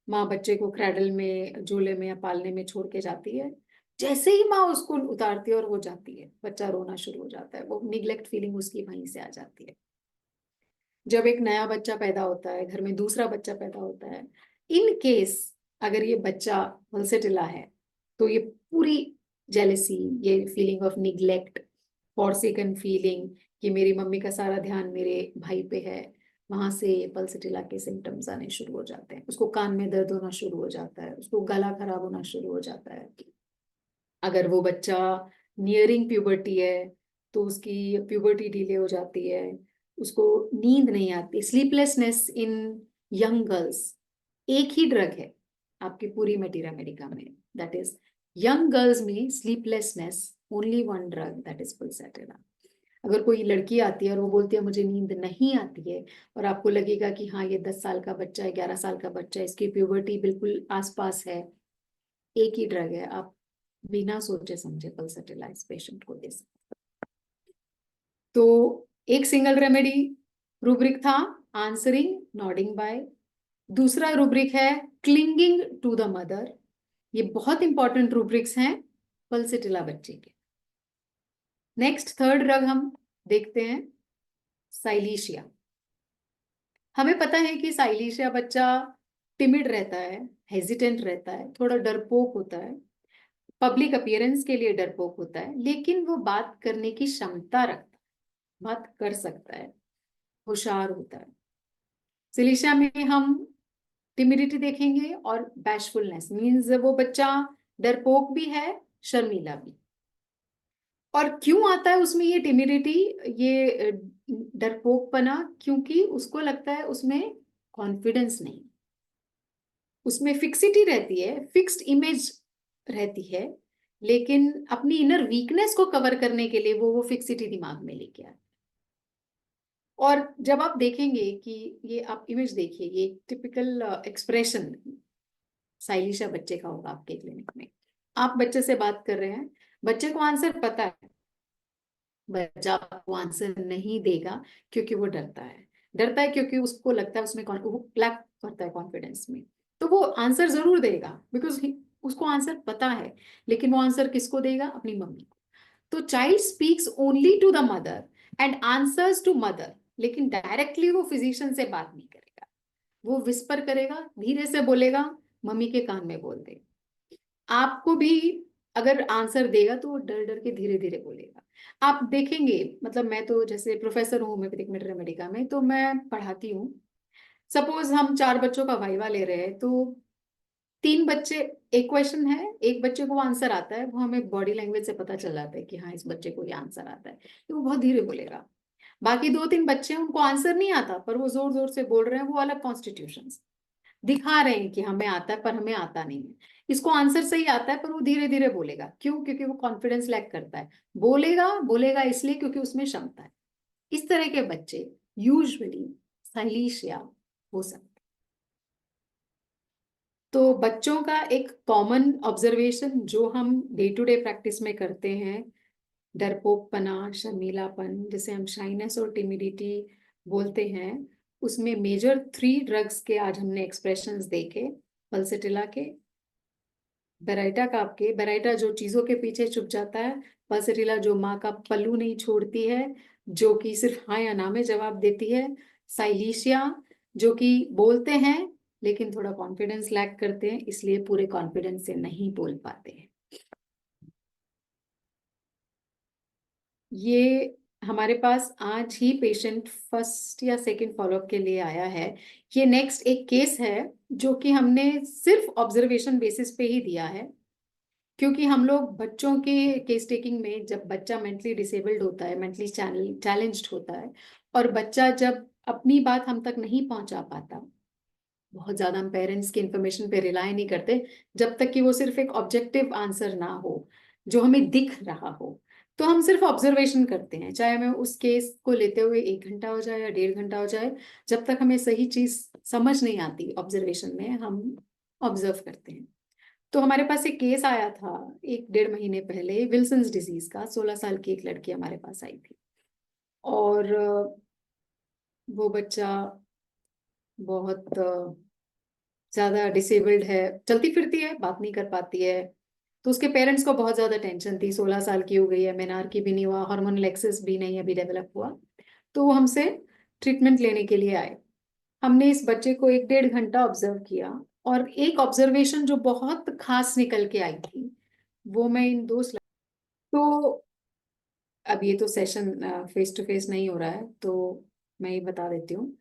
माँ बच्चे को क्रैडल में, झूले में या पालने में छोड़ के जाती है। जैसे ही माँ उसको उतारती है और वो जाती है, बच्चा रोना शुरू हो जाता है। वो निग्लेक्ट फीलिंग उसकी वहीं से आ जाती है। जब एक नया बच्चा पैदा होता है, घर में दूसरा बच्चा पैदा होता है, इन केस अगर ये बच्चा पल्सेटिला है तो ये पूरी जेलेसी, ये feeling of neglect, forsaken feeling कि मेरी मम्मी का सारा ध्यान मेरे भाई पे है, वहां से पल्सेटिला के सिम्टम्स आने शुरू हो जाते हैं। उसको कान में दर्द होना शुरू हो जाता है, उसको गला खराब होना शुरू हो जाता है। अगर वो बच्चा नियरिंग प्यूबर्टी है तो उसकी प्यूबर्टी डिले हो जाती है, उसको नींद नहीं आती, स्लीपलेसनेस इन यंग गर्ल्स। एक ही ड्रग है आपकी पूरी मटेरिया मेडिका में, दैट इज यंग गर्ल्स में sleeplessness, only one drug, that is pulsatilla. अगर कोई लड़की आती है और वो बोलती है मुझे नींद नहीं आती है, और आपको लगेगा कि हाँ ये 10 साल का बच्चा है, 11 साल का बच्चा है, इसकी प्यूबर्टी बिल्कुल आसपास है, एक ही ड्रग है, आप बिना सोचे समझे पल्सेटिला इस पेशेंट को दे सकते। तो एक सिंगल रेमेडी रूब्रिक था, आंसरिंग नॉडिंग बाय। दूसरा रूब्रिक है क्लिंगिंग टू द मदर। ये बहुत इंपॉर्टेंट रूब्रिक्स हैं पल्सेटिला बच्चे के। नेक्स्ट थर्ड ड्रग हम देखते हैं, साइलीशिया। हमें पता है कि साइलीशिया बच्चा टिमिड रहता है, हेजिटेंट रहता है, थोड़ा डरपोक होता है, पब्लिक अपीयरेंस के लिए डरपोक होता है, लेकिन वो बात करने की क्षमता रखता है, बात कर सकता है, होशियार होता है। सिलिशिया में हम टिमिडिटी देखेंगे और बैशफुलनेस, मीन्स वो बच्चा डरपोक भी है, शर्मीला भी। और क्यों आता है उसमें ये टिमिडिटी, ये डरपोकपना? क्योंकि उसको लगता है उसमें कॉन्फिडेंस नहीं, उसमें फिक्सिटी रहती है, फिक्स्ड इमेज रहती है, लेकिन अपनी इनर वीकनेस को कवर करने के लिए वो फिक्सिटी दिमाग में लेके आता है। और जब आप देखेंगे कि ये, आप इमेज देखिए, ये टिपिकल एक्सप्रेशन साइलिशा बच्चे का होगा आपके क्लिनिक में। आप बच्चे से बात कर रहे हैं, बच्चे को आंसर पता है, बच्चा आपको आंसर नहीं देगा क्योंकि वो डरता है। डरता है क्योंकि उसको लगता है उसमें वो लैक करता है कॉन्फिडेंस में, तो वो आंसर जरूर देगा बिकॉज उसको आंसर पता है, लेकिन वो आंसर किसको देगा? अपनी मम्मी को। तो child speaks only to the mother and answers to mother, लेकिन डायरेक्टली वो फिजिशियन से बात नहीं करेगा, वो विस्पर करेगा, धीरे से बोलेगा, मम्मी के कान में बोल दे। आपको भी अगर आंसर देगा तो वो डर डर के धीरे धीरे बोलेगा। आप देखेंगे, मतलब मैं तो जैसे प्रोफेसर हूँ होम्योपैथिक मेडिका में, तो मैं पढ़ाती हूँ। सपोज हम 4 बच्चों का वाइवा ले रहे हैं, तो 3 बच्चे, एक क्वेश्चन है, एक बच्चे को आंसर आता है, वो हमें बॉडी लैंग्वेज से पता चल जाता है कि हाँ इस बच्चे को ये आंसर आता है, तो वो बहुत धीरे बोलेगा। बाकी 2-3 बच्चे हैं, उनको आंसर नहीं आता पर वो जोर जोर से बोल रहे हैं, वो अलग कॉन्स्टिट्यूशन दिखा रहे हैं कि हमें आता है पर हमें आता नहीं है। इसको आंसर सही आता है पर वो धीरे धीरे बोलेगा, क्यों? क्योंकि वो कॉन्फिडेंस लैक करता है। बोलेगा बोलेगा इसलिए क्योंकि उसमें क्षमता है। इस तरह के बच्चे यूजुअली साइलीशिया हो सकते हैं। तो बच्चों का एक कॉमन ऑब्जर्वेशन जो हम डे टू डे प्रैक्टिस में करते हैं, डरपोकपना, शर्मीलापन, जिसे हम शाइनेस और टिमिडिटी बोलते हैं, उसमें मेजर 3 ड्रग्स के आज हमने एक्सप्रेशंस देखे। पल्सेटिला के, बेराइटा का, आपके बेराइटा जो चीजों के पीछे छुप जाता है, पल्सेटिला जो माँ का पल्लू नहीं छोड़ती है, जो कि सिर्फ हाँ या ना में जवाब देती है, साइलीशिया जो कि बोलते हैं लेकिन थोड़ा कॉन्फिडेंस लैक करते हैं, इसलिए पूरे कॉन्फिडेंस से नहीं बोल पाते हैं। ये हमारे पास आज ही पेशेंट फर्स्ट या सेकंड फॉलोअप के लिए आया है। ये नेक्स्ट एक केस है जो कि हमने सिर्फ ऑब्जर्वेशन बेसिस पे ही दिया है, क्योंकि हम लोग बच्चों के केस टेकिंग में, जब बच्चा मेंटली डिसेबल्ड होता है, मेंटली चैलेंज्ड होता है, और बच्चा जब अपनी बात हम तक नहीं पहुंचा पाता, बहुत ज्यादा हम पेरेंट्स की इंफॉर्मेशन पे रिलाय नहीं करते जब तक कि वो सिर्फ एक ऑब्जेक्टिव आंसर ना हो जो हमें दिख रहा हो। तो हम सिर्फ ऑब्जर्वेशन करते हैं, चाहे हमें उस केस को लेते हुए 1 घंटा हो जाए या 1.5 घंटा हो जाए, जब तक हमें सही चीज समझ नहीं आती ऑब्जर्वेशन में हम ऑब्जर्व करते हैं। तो हमारे पास एक केस आया था 1-1.5 महीने पहले, विल्सन्स डिजीज का। 16 साल की एक लड़की हमारे पास आई थी, और वो बच्चा बहुत ज्यादा डिसेबल्ड है, चलती फिरती है, बात नहीं कर पाती है। तो उसके पेरेंट्स को बहुत ज्यादा टेंशन थी, 16 साल की हो गई है, मेनार्की भी नहीं हुआ, हार्मोनल एक्सेस भी नहीं अभी डेवलप हुआ। तो वो हमसे ट्रीटमेंट लेने के लिए आए। हमने इस बच्चे को 1-1.5 घंटा ऑब्जर्व किया, और एक ऑब्जर्वेशन जो बहुत खास निकल के आई थी, वो मैं इन 2 तो अब ये तो सेशन फेस टू फेस नहीं हो रहा है, तो मैं ये बता देती हूँ।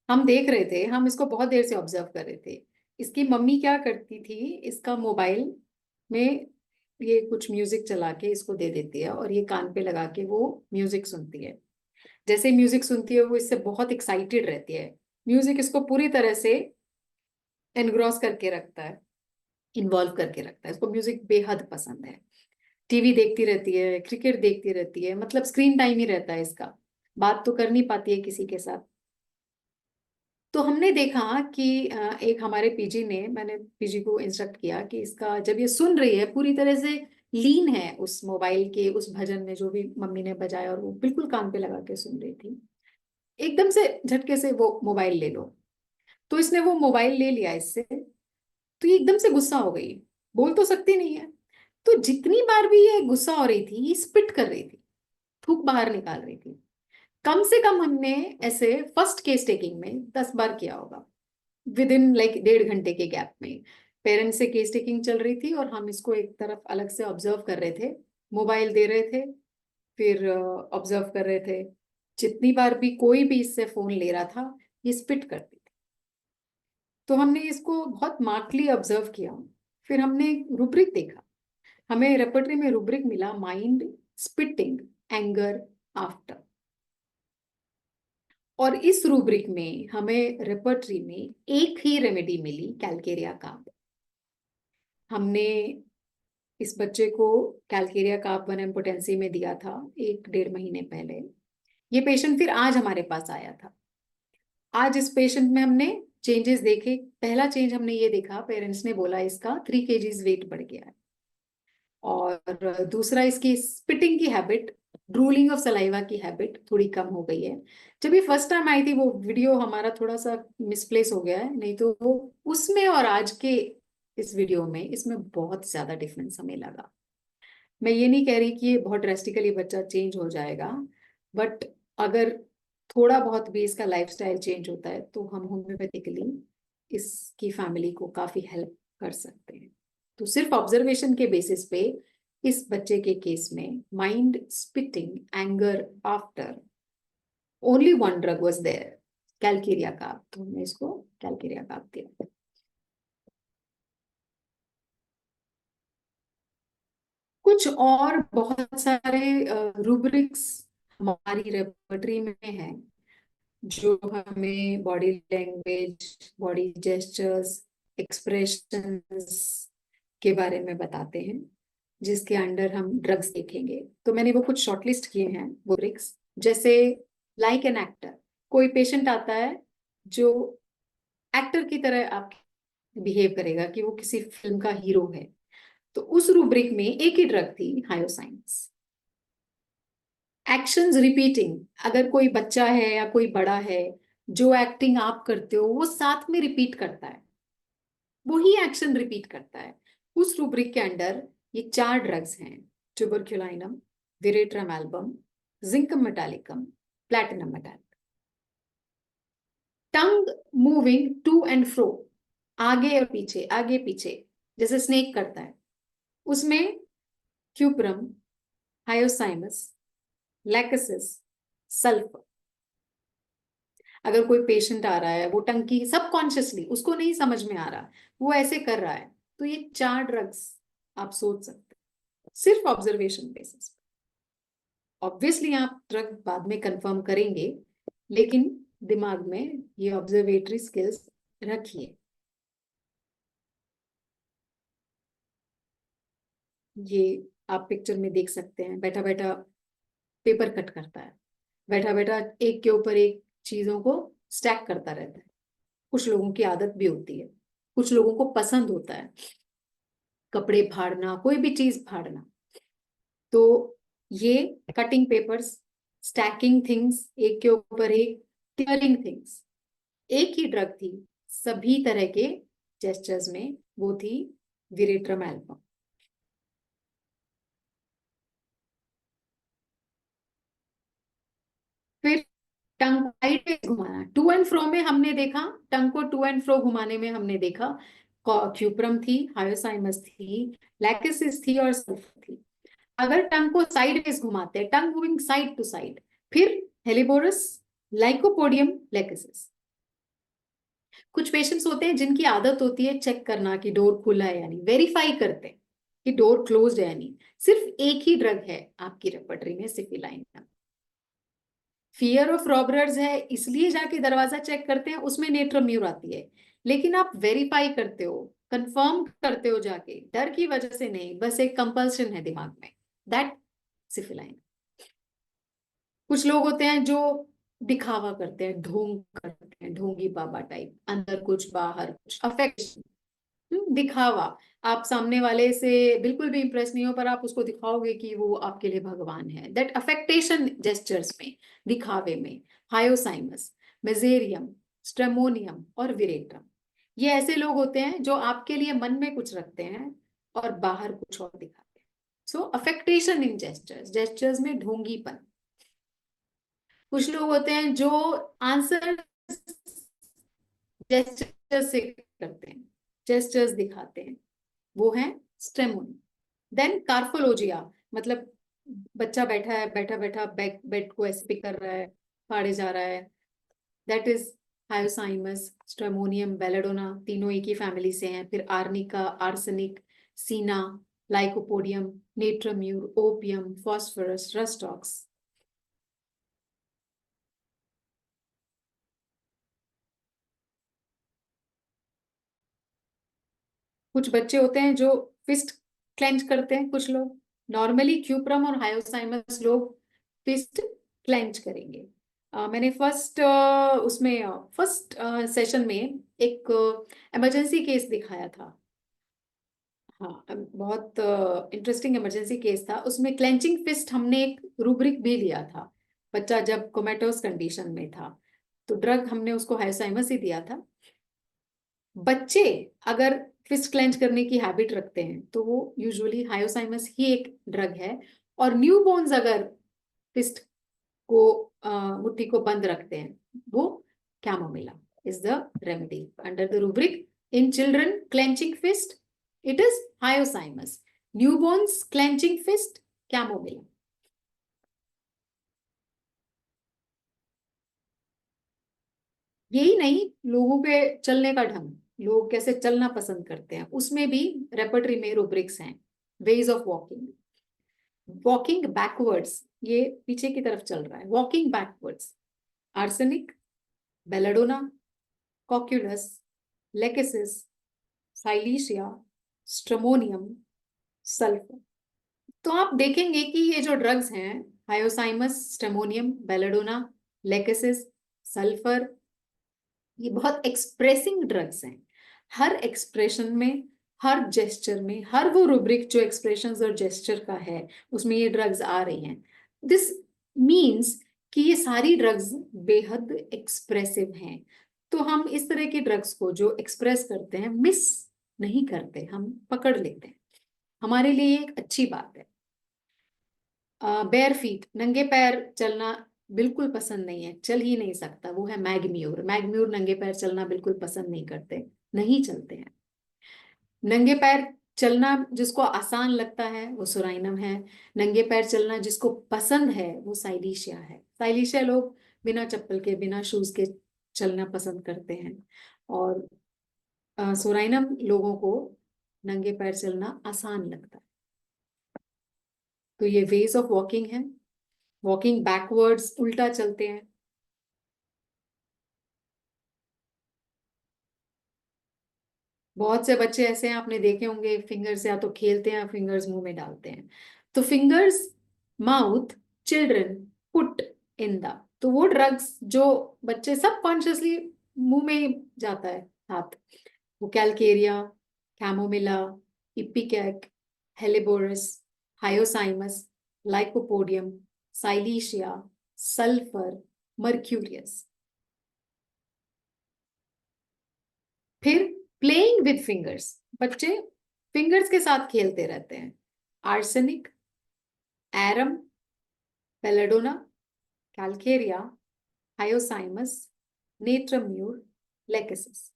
हम देख रहे थे, हम इसको बहुत देर से ऑब्जर्व कर रहे थे। इसकी मम्मी क्या करती थी, इसका मोबाइल में ये कुछ म्यूजिक चला के इसको दे देती है, और ये कान पे लगा के वो म्यूजिक सुनती है। जैसे म्यूजिक सुनती है वो इससे बहुत एक्साइटेड रहती है। म्यूजिक इसको पूरी तरह से एनग्रॉस करके रखता है, इन्वॉल्व करके रखता है, इसको म्यूजिक बेहद पसंद है। टीवी देखती रहती है, क्रिकेट देखती रहती है, मतलब स्क्रीन टाइम ही रहता है इसका, बात तो कर नहीं पाती है किसी के साथ। तो हमने देखा कि एक हमारे पीजी ने, मैंने पीजी को इंस्ट्रक्ट किया कि इसका जब ये सुन रही है, पूरी तरह से लीन है उस मोबाइल के उस भजन में जो भी मम्मी ने बजाया, और वो बिल्कुल कान पे लगा के सुन रही थी, एकदम से झटके से वो मोबाइल ले लो। तो इसने वो मोबाइल ले लिया इससे, तो ये एकदम से गुस्सा हो गई, बोल तो सकती नहीं है। तो जितनी बार भी ये गुस्सा हो रही थी, ये स्पिट कर रही थी, थूक बाहर निकाल रही थी। कम से कम हमने ऐसे फर्स्ट केस टेकिंग में 10 बार किया होगा, विद इन लाइक 1.5 घंटे के गैप में। पेरेंट्स से केस टेकिंग चल रही थी और हम इसको एक तरफ अलग से ऑब्जर्व कर रहे थे, मोबाइल दे रहे थे, फिर ऑब्जर्व कर रहे थे। जितनी बार भी कोई भी इससे फोन ले रहा था, ये स्पिट करती थी। तो हमने इसको बहुत मार्कली ऑब्जर्व किया। फिर हमने रूब्रिक देखा, हमें रेपर्टरी में रूब्रिक मिला, माइंड स्पिटिंग एंगर आफ्टर। और इस रूब्रिक में हमें रेपर्टरी में एक ही रेमेडी मिली, कैलकेरिया कार्ब। हमने इस बच्चे को कैलकेरिया कार्ब 1 एम्पोटेंसी में दिया था 1-1.5 महीने पहले। ये पेशेंट फिर आज हमारे पास आया था। आज इस पेशेंट में हमने चेंजेस देखे। पहला चेंज हमने ये देखा, पेरेंट्स ने बोला इसका 3 kgs वेट बढ़ गया है। और दूसरा, इसकी स्पिटिंग की हैबिट, ड्रूलिंग ऑफ सलाइवा की हैबिट थोड़ी कम हो गई है। जब ये फर्स्ट टाइम आई थी, वो वीडियो हमारा थोड़ा सा मिसप्लेस हो गया है, नहीं तो वो उसमें और आज के इस वीडियो में, इसमें बहुत ज्यादा डिफरेंस हमें लगा। मैं ये नहीं कह रही कि ये बहुत ड्रेस्टिकली बच्चा चेंज हो जाएगा, बट अगर थोड़ा बहुत भी इसका लाइफस्टाइल चेंज होता है तो हम होम्योपैथिकली इसकी फैमिली को काफी हेल्प कर सकते हैं। तो सिर्फ ऑब्जर्वेशन के बेसिस पे इस बच्चे के केस में mind spitting anger after only one drug was there, calcarea का, तो हमने इसको कैलकेरिया का दिया। कुछ और बहुत सारे रूब्रिक्स हमारी रेपर्टरी में हैं जो हमें body language, body gestures, expressions के बारे में बताते हैं, जिसके अंडर हम ड्रग्स देखेंगे। तो मैंने वो कुछ शॉर्टलिस्ट किए हैं वो रूब्रिक्स। जैसे लाइक एन एक्टर, कोई पेशेंट आता है जो एक्टर की तरह आप बिहेव करेगा कि वो किसी फिल्म का हीरो है, तो उस रूब्रिक में एक ही ड्रग थी, हायोसाइंस। एक्शंस रिपीटिंग, अगर कोई बच्चा है या कोई बड़ा है, जो एक्टिंग आप करते हो वो साथ में रिपीट करता है, वही एक्शन रिपीट करता है, उस रूब्रिक के अंडर ये 4 ड्रग्स हैं, tuberculinum, veratrum album, zincum metallicum, platinum metallic. Tongue moving to and fro, आगे और पीछे आगे पीछे, जैसे स्नेक करता है, उसमें क्यूप्रम, हायोसाइमस, लैकेसिस, सल्फर। अगर कोई पेशेंट आ रहा है, वो टंकी सबकॉन्शियसली उसको नहीं समझ में आ रहा, वो ऐसे कर रहा है, तो ये 4 ड्रग्स आप सोच सकते हैं सिर्फ ऑब्जर्वेशन बेसिस। ऑब्वियसली आप ड्रग बाद में कंफर्म करेंगे, लेकिन दिमाग में ये ऑब्जर्वेटरी स्किल्स रखिए। ये आप पिक्चर में देख सकते हैं, बैठा बैठा पेपर कट करता है, बैठा बैठा एक के ऊपर एक चीजों को स्टैक करता रहता है। कुछ लोगों की आदत भी होती है, कुछ लोगों को पसंद होता है कपड़े फाड़ना, कोई भी चीज फाड़ना। तो ये कटिंग पेपर्स, स्टैकिंग थिंग्स एक के ऊपर एक, टियरिंग थिंग्स, एक ही ड्रग थी सभी तरह के जेस्चर्स में, वो थी विरेट्रम एल्बम। फिर टंग साइडवेज घुमाना, टू एंड फ्रो में हमने देखा, टंग को टू एंड फ्रो घुमाने में हमने देखा क्यूप्रम थी, हायोसाइमस थी, लैकेसिस थी और सल्फर थी। अगर टंग को साइडवेज घुमाते हैं, टंग मूविंग साइड टू साइड, फिर हेलिबोरस, लाइकोपोडियम, लेकेसिस। कुछ पेशेंट्स होते हैं जिनकी आदत होती है चेक करना कि डोर खुला है, यानी वेरीफाई करते हैं कि डोर क्लोज्ड है, यानी सिर्फ एक ही ड्रग है आपकी रेपर्टरी में, सिफिलाइन। फियर ऑफ रॉबरर्स है इसलिए जाके दरवाजा चेक करते हैं, उसमें नेट्रम्यूर आती है, लेकिन आप वेरीफाई करते हो, कंफर्म करते हो जाके, डर की वजह से नहीं, बस एक कंपल्शन है दिमाग में, दैट सिफिलाइन। कुछ लोग होते हैं जो दिखावा करते हैं, ढोंग करते हैं, ढोंगी बाबा टाइप, अंदर कुछ बाहर कुछ, अफेक्शन, दिखावा। आप सामने वाले से बिल्कुल भी इंप्रेस नहीं हो, पर आप उसको दिखाओगे कि वो आपके लिए भगवान है, दैट अफेक्टेशन जेस्चर्स में, दिखावे में। हायोसाइमस, मेजेरियम, स्ट्रेमोनियम और विरेट्रम, ये ऐसे लोग होते हैं जो आपके लिए मन में कुछ रखते हैं और बाहर कुछ और दिखाते हैं। सो अफेक्टेशन इन जेस्चर्स, जेस्चर्स में ढोंगीपन। कुछ लोग होते हैं जो आंसर जेस्चर से करते हैं, जेस्चर्स दिखाते हैं, वो है स्ट्रेमोनी। देन कार्फोलोजिया, मतलब बच्चा बैठा है, बैठा बैठा बेड को ऐसे पिक कर रहा है, फाड़े जा रहा है, that is hyoscyamus, stramonium, belladonna, तीनों एक ही फैमिली से हैं। फिर आर्निका, आर्सेनिक, सीना, lycopodium, natrum mur, opium, phosphorus, rhus tox. कुछ बच्चे होते हैं जो फिस्ट क्लेंच करते हैं, कुछ लोग नॉर्मली क्यूप्रम और हायोसाइमस लोग फिस्ट क्लेंच करेंगे। मैंने फर्स्ट सेशन में एक इमरजेंसी केस दिखाया था। हाँ, बहुत इंटरेस्टिंग इमरजेंसी केस था, उसमें क्लेंचिंग फिस्ट हमने एक रूब्रिक भी लिया था। बच्चा जब कोमेटोस कंडीशन में था, तो ड्रग हमने उसको हायोसाइमस ही दिया था। बच्चे अगर फिस्ट क्लेंच करने की हैबिट रखते हैं तो वो यूजुअली हायोसाइमस ही एक ड्रग है। और न्यू बोन्स अगर फिस्ट को मुट्ठी को बंद रखते हैं, वो chamomilla is the remedy under the rubric in children clenching fist, it is hyoscyamus. Newborns clenching fist, chamomilla. यही नहीं, लोगों के चलने का ढंग, लोग कैसे चलना पसंद करते हैं, उसमें भी रेपर्टरी में रूब्रिक्स हैं। Ways of walking, walking backwards, ये पीछे की तरफ चल रहा है, walking backwards, arsenic, belladonna, cocculus, lachesis, silicea, stramonium, sulphur. तो आप देखेंगे कि ये जो ड्रग्स हैं, hyoscyamus, stramonium, belladonna, lachesis, sulphur, ये बहुत एक्सप्रेसिंग ड्रग्स हैं। हर एक्सप्रेशन में, हर जेस्चर में, हर वो रूब्रिक जो एक्सप्रेशंस और जेस्चर का है, उसमें ये ड्रग्स आ रही हैं। दिस मीन्स कि ये सारी ड्रग्स बेहद एक्सप्रेसिव हैं। तो हम इस तरह की ड्रग्स को जो एक्सप्रेस करते हैं मिस नहीं करते, हम पकड़ लेते हैं। हमारे लिए एक अच्छी बात है। बेयर फीट, नंगे पैर चलना बिल्कुल पसंद नहीं है, चल ही नहीं सकता, वो है मैगम्यूर। मैगम्यूर नंगे पैर चलना बिल्कुल पसंद नहीं करते, नहीं चलते हैं। नंगे पैर चलना जिसको आसान लगता है वो सोराइनम है। नंगे पैर चलना जिसको पसंद है वो साइलीशिया है। साइलीशिया लोग बिना चप्पल के, बिना शूज के चलना पसंद करते हैं। और सोराइनम लोगों को नंगे पैर चलना आसान लगता है। तो ये वेज ऑफ वॉकिंग है। वॉकिंग बैकवर्ड्स, उल्टा चलते हैं। बहुत से बच्चे ऐसे हैं, आपने देखे होंगे, फिंगर्स या तो खेलते हैं, फिंगर्स मुंह में डालते हैं। तो fingers, mouth, children put in the, तो वो ड्रग्स जो बच्चे सबकॉन्शियसली मुंह में जाता है हाथ, वो calcarea, chamomilla, ipecac, helleborus, hyoscyamus, lycopodium, silicea, sulphur, mercurius. फिर प्लेइंग विद फिंगर्स, बच्चे फिंगर्स के साथ खेलते रहते हैं। Arsenic, arum, belladonna, calcarea, hyoscyamus, natrum mur, lachesis.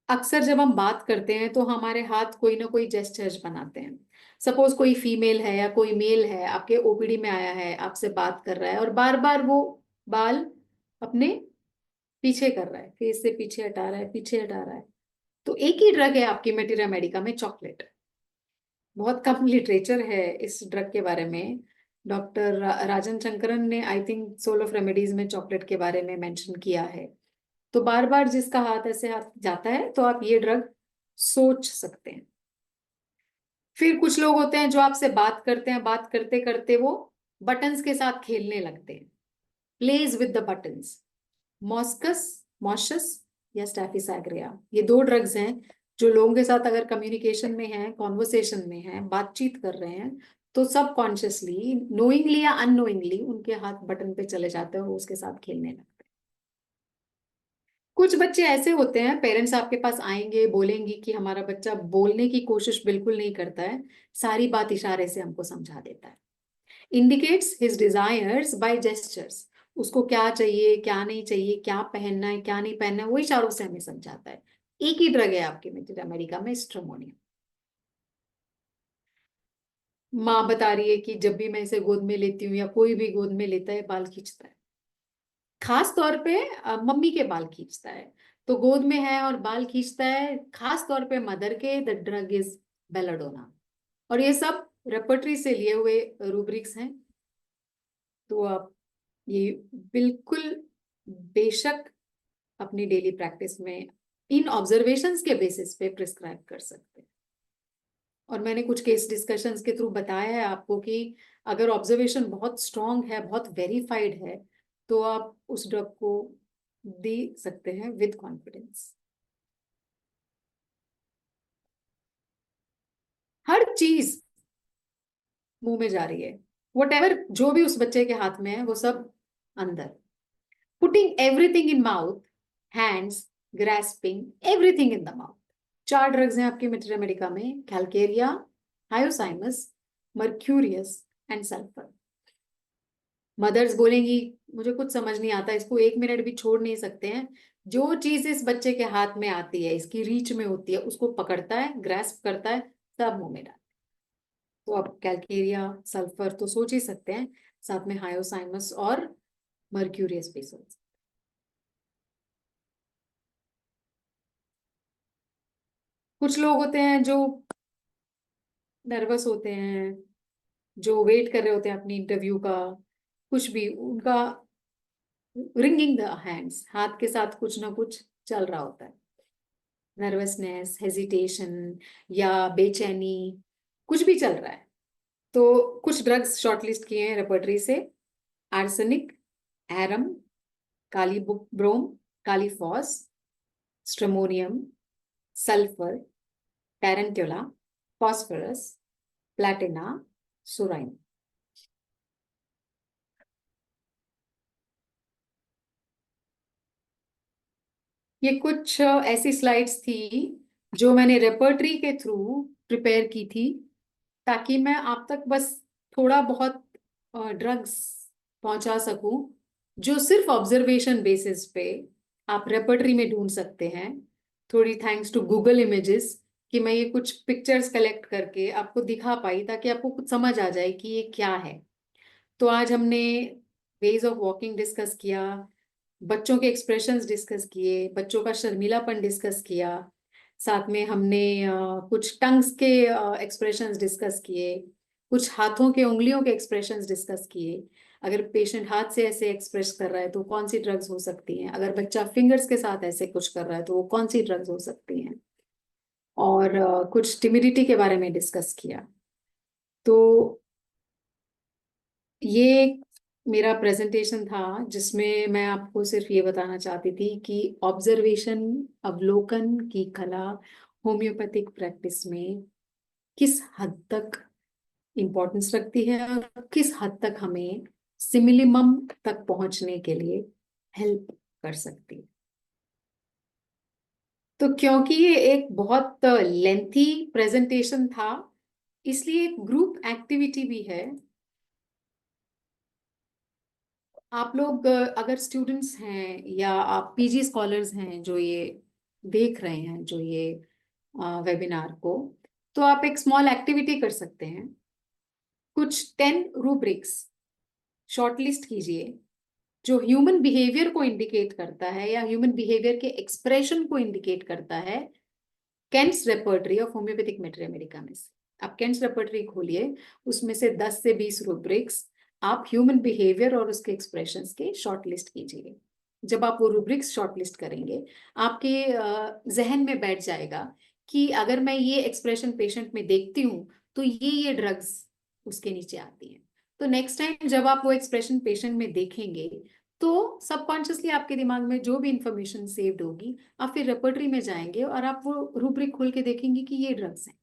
अक्सर जब हम बात करते हैं तो हमारे हाथ कोई ना कोई जेस्चर्स बनाते हैं। सपोज कोई फीमेल है या कोई मेल है, आपके ओपीडी में आया है, आपसे बात कर रहा है और बार बार वो बाल अपने पीछे कर रहा है, फेस से पीछे हटा रहा है, पीछे हटा रहा है। तो एक ही ड्रग है आपकी मेटेरिया मेडिका में, चॉकलेट। बहुत कम लिटरेचर है इस ड्रग के बारे में। डॉक्टर राजन शंकरन ने I think soul of remedies में चॉकलेट के बारे में मेंशन किया है। तो बार बार जिसका हाथ ऐसे हाथ जाता है तो आप ये ड्रग सोच सकते हैं। फिर कुछ लोग होते हैं जो आपसे बात करते हैं, बात करते करते वो बटन्स के साथ खेलने लगते हैं, plays with the buttons. Moschus, moschus या स्टैफिसाग्रिया, ये दो ड्रग्स हैं जो लोगों के साथ अगर कम्युनिकेशन में है, कॉन्वर्सेशन में है, बातचीत कर रहे हैं, तो सब कॉन्शियसली, नोइंगली या अननोइंगली उनके हाथ बटन पे चले जाते हैं और उसके साथ खेलने लगते हैं। कुछ बच्चे ऐसे होते हैं, पेरेंट्स आपके पास आएंगे, बोलेंगे कि हमारा बच्चा बोलने की कोशिश बिल्कुल नहीं करता है, सारी बात इशारे से हमको समझा देता है। Indicates his desires by gestures, उसको क्या चाहिए, क्या नहीं चाहिए, क्या पहनना है, क्या नहीं पहनना है, वो इशारों से हमें समझाता है। एक ही ड्रग है आपके मेटेरिया मेडिका में, स्ट्रोमोनियम। माँ बता रही है कि जब भी मैं इसे गोद में लेती हूँ या कोई भी गोद में लेता है, बाल खींचता है। खास तौर पे मम्मी के बाल खींचता है। तो गोद में है और बाल खींचता है, खास तौर पे मदर के, द ड्रग इज बेलाडोना। और ये सब रेपर्टरी से लिए हुए रूब्रिक्स हैं। तो आप ये बिल्कुल बेशक अपनी डेली प्रैक्टिस में इन ऑब्जर्वेशंस के बेसिस पे प्रिस्क्राइब कर सकते हैं। और मैंने कुछ केस डिस्कशंस के थ्रू बताया है आपको कि अगर ऑब्जर्वेशन बहुत स्ट्रांग है, बहुत वेरीफाइड है, तो आप उस ड्रग को दे सकते हैं विद कॉन्फिडेंस। हर चीज मुंह में जा रही है, वट जो भी उस बच्चे के हाथ में है वो सब अंदर। Putting everything in mouth, hands, grasping everything in the mouth. चार ड्रग्स हैं आपकी मेटेरिया मेडिका में, calcarea, hyoscyamus, mercurius and sulphur. Mothers बोलेंगी मुझे कुछ समझ नहीं आता, इसको 1 मिनट भी छोड़ नहीं सकते हैं। जो चीज इस बच्चे के हाथ में आती है, इसकी रीच में होती है, उसको पकड़ता है, ग्रैस्प करता है, सब मुंह में डाल। तो अब कैलकेरिया, सल्फर तो सोच ही सकते हैं, साथ में हायोसाइमस और मर्क्यूरियस भी सोच। कुछ लोग होते हैं जो नर्वस होते हैं, जो वेट कर रहे होते हैं अपनी इंटरव्यू का, कुछ भी उनका रिंगिंग द हैंड्स, हाथ के साथ कुछ ना कुछ चल रहा होता है, नर्वसनेस, हेजिटेशन या बेचैनी, कुछ भी चल रहा है। तो कुछ ड्रग्स शॉर्टलिस्ट किए हैं रेपर्टरी से: आर्सेनिक, एरम, काली ब्रोम, कालीफॉस, स्ट्रमोनियम, सल्फर, टैरेंटुला, फॉस्फोरस, प्लैटिना, सुराइन। ये कुछ ऐसी स्लाइड्स थी जो मैंने रेपर्टरी के थ्रू प्रिपेयर की थी, ताकि मैं आप तक बस थोड़ा बहुत ड्रग्स पहुंचा सकूं जो सिर्फ ऑब्जर्वेशन बेसिस पे आप रेपर्टरी में ढूंढ सकते हैं। थोड़ी थैंक्स टू गूगल इमेजेस कि मैं ये कुछ पिक्चर्स कलेक्ट करके आपको दिखा पाई, ताकि आपको कुछ समझ आ जाए कि ये क्या है। तो आज हमने वेज ऑफ वॉकिंग डिस्कस किया, बच्चों के एक्सप्रेशंस डिस्कस किए, बच्चों का शर्मीलापन डिस्कस किया, साथ में हमने कुछ टंग्स के एक्सप्रेशंस डिस्कस किए, कुछ हाथों के उंगलियों के एक्सप्रेशंस डिस्कस किए। अगर पेशेंट हाथ से ऐसे एक्सप्रेस कर रहा है तो कौन सी ड्रग्स हो सकती हैं, अगर बच्चा फिंगर्स के साथ ऐसे कुछ कर रहा है तो वो कौन सी ड्रग्स हो सकती हैं, और कुछ टिमिडिटी के बारे में डिस्कस किया। तो ये मेरा प्रेजेंटेशन था जिसमें मैं आपको सिर्फ ये बताना चाहती थी कि ऑब्जर्वेशन, अवलोकन की कला होम्योपैथिक प्रैक्टिस में किस हद तक इम्पोर्टेंस रखती है और किस हद तक हमें सिमिलिमम तक पहुंचने के लिए हेल्प कर सकती है। तो क्योंकि ये एक बहुत लेंथी प्रेजेंटेशन था, इसलिए एक ग्रुप एक्टिविटी भी है। आप लोग अगर स्टूडेंट्स हैं या आप पीजी स्कॉलर्स हैं जो ये देख रहे हैं, जो ये वेबिनार को, तो आप एक स्मॉल एक्टिविटी कर सकते हैं। कुछ 10 रूब्रिक्स शॉर्टलिस्ट कीजिए जो ह्यूमन बिहेवियर को इंडिकेट करता है या ह्यूमन बिहेवियर के एक्सप्रेशन को इंडिकेट करता है Kent's repertory of homeopathic materia America में से। आप केंट्स रेपर्टरी खोलिए, उसमें से 10 से 20 रूब्रिक्स आप ह्यूमन बिहेवियर और उसके एक्सप्रेशंस के शॉर्ट लिस्ट कीजिए। जब आप वो रूब्रिक्स शॉर्ट लिस्ट करेंगे, आपके जहन में बैठ जाएगा कि अगर मैं ये एक्सप्रेशन पेशेंट में देखती हूँ तो ये ड्रग्स उसके नीचे आती हैं। तो नेक्स्ट टाइम जब आप वो एक्सप्रेशन पेशेंट में देखेंगे तो सबकॉन्शियसली आपके दिमाग में जो भी इंफॉर्मेशन सेव्ड होगी, आप फिर रेपर्टरी में जाएंगे और आप वो रूब्रिक खोल के देखेंगे कि ये ड्रग्स हैं।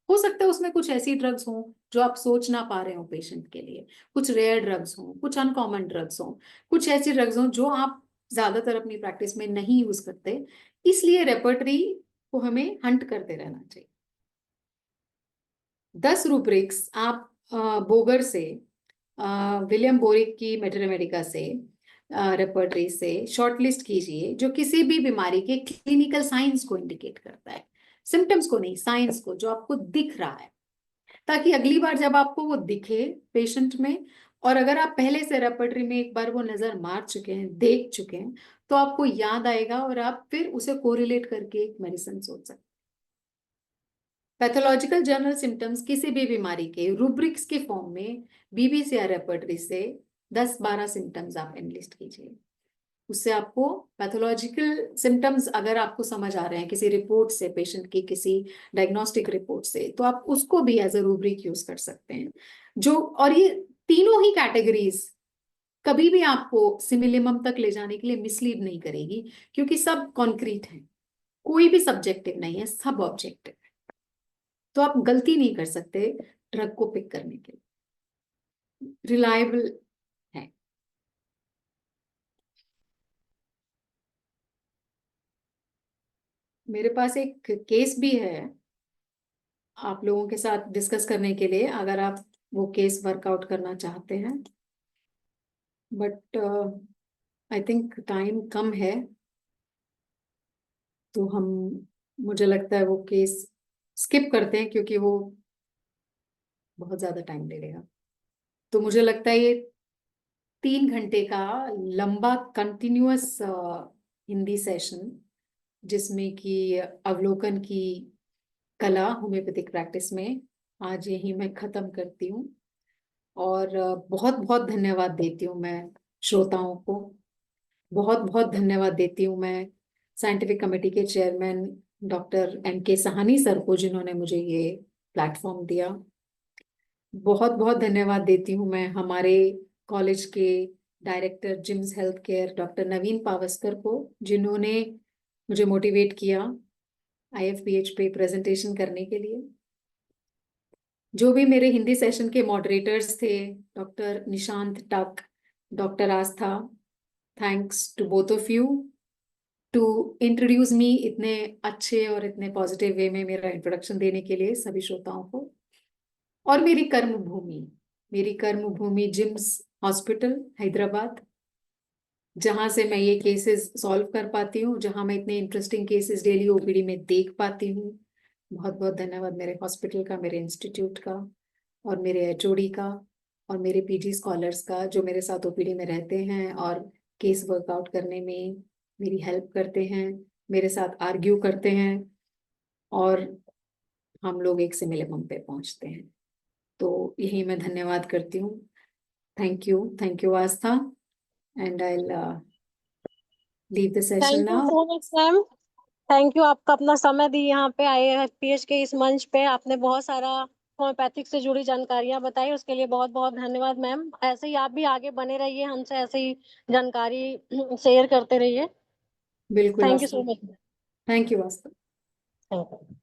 हो सकता है उसमें कुछ ऐसी ड्रग्स हों जो आप सोच ना पा रहे हो पेशेंट के लिए, कुछ रेयर ड्रग्स हों, कुछ अनकॉमन ड्रग्स हों, कुछ ऐसी ड्रग्स हों जो आप ज्यादातर अपनी प्रैक्टिस में नहीं यूज करते। इसलिए रेपर्टरी को हमें हंट करते रहना चाहिए। 10 रूब्रिक्स आप बोगर से, विलियम बोरिक की मेटेरोमेडिका से, रेपर्टरी से शॉर्टलिस्ट कीजिए जो किसी भी बीमारी के क्लिनिकल साइंस को इंडिकेट करता है, सिम्टम्स को नहीं, साइंस को, जो आपको दिख रहा है, ताकि अगली बार जब आपको वो दिखे पेशेंट में, और अगर आप पहले से रेपर्टरी में एक बार वो नजर मार चुके हैं, देख चुके हैं, तो आपको याद आएगा और आप फिर उसे कोरिलेट करके एक मेडिसिन सोच सकते हैं। पैथोलॉजिकल जर्नल सिम्टम्स किसी भी बीमारी के रूब्रिक्स के फॉर्म में बीबीसीआर रेपर्टरी से 10-12 सिम्टम्स आप एनलिस्ट कीजिए। उससे आपको पैथोलॉजिकल सिम्टम्स अगर आपको समझ आ रहे हैं किसी रिपोर्ट से, पेशेंट की किसी डायग्नोस्टिक रिपोर्ट से, तो आप उसको भी एज अ रूब्रिक यूज कर सकते हैं। जो, और ये तीनों ही कैटेगरीज कभी भी आपको सिमिलिमम तक ले जाने के लिए मिसलीड नहीं करेगी, क्योंकि सब कॉन्क्रीट है, कोई भी सब्जेक्टिव नहीं है, सब ऑब्जेक्टिव। तो आप गलती नहीं कर सकते ड्रग को पिक करने के लिए, रिलायबल है। मेरे पास एक केस भी है आप लोगों के साथ डिस्कस करने के लिए, अगर आप वो केस वर्कआउट करना चाहते हैं। बट आई थिंक टाइम कम है, तो हम, मुझे लगता है वो केस स्किप करते हैं क्योंकि वो बहुत ज्यादा टाइम ले लेगा। तो मुझे लगता है ये 3 घंटे का लंबा कंटिन्यूअस हिंदी सेशन, जिसमें कि अवलोकन की कला होम्योपैथिक प्रैक्टिस में, आज यही मैं खत्म करती हूँ। और बहुत बहुत धन्यवाद देती हूँ मैं श्रोताओं को, बहुत बहुत धन्यवाद देती हूँ मैं साइंटिफिक कमेटी के chairman doctor MK Sahni sir को, जिन्होंने मुझे ये प्लेटफॉर्म दिया। बहुत बहुत धन्यवाद देती हूँ मैं हमारे कॉलेज के director Jims health care doctor Naveen Pawaskar को, जिन्होंने मुझे मोटिवेट किया IFPH पे प्रेजेंटेशन करने के लिए। जो भी मेरे हिंदी सेशन के मॉडरेटर्स थे, doctor Nishant Tak, doctor Aastha, thanks to both of you to introduce me इतने अच्छे और इतने पॉजिटिव वे में, मेरा इंट्रोडक्शन देने के लिए सभी श्रोताओं को। और मेरी कर्म भूमि जिम्स हॉस्पिटल हैदराबाद, जहां से मैं ये केसेस सॉल्व कर पाती हूँ, जहां मैं इतने इंटरेस्टिंग केसेस डेली OPD में देख पाती हूँ। बहुत बहुत धन्यवाद मेरे हॉस्पिटल का, मेरे इंस्टीट्यूट का, और मेरे HOD का, और मेरे PG स्कॉलर्स का, जो मेरे साथ OPD में रहते हैं और केस वर्कआउट करने में मेरी हेल्प करते हैं, मेरे साथ आर्ग्यू करते हैं, और हम लोग एक से मिले पे पहुंचते हैं। तो यही मैं धन्यवाद करती हूँ। Thank you Aastha, and I leave the session thank you now. So much ma'am. Thank you, आपका अपना समय दी यहाँ पे IFPH के इस मंच पे, आपने बहुत सारा होम्योपैथिक से जुड़ी जानकारियां बताई, उसके लिए बहुत बहुत धन्यवाद मैम। ऐसे ही आप भी आगे बने रहिए, हमसे ऐसे ही जानकारी शेयर करते रहिए। बिल्कुल thank you Aastha, so much. Thank you Aastha. Thank you.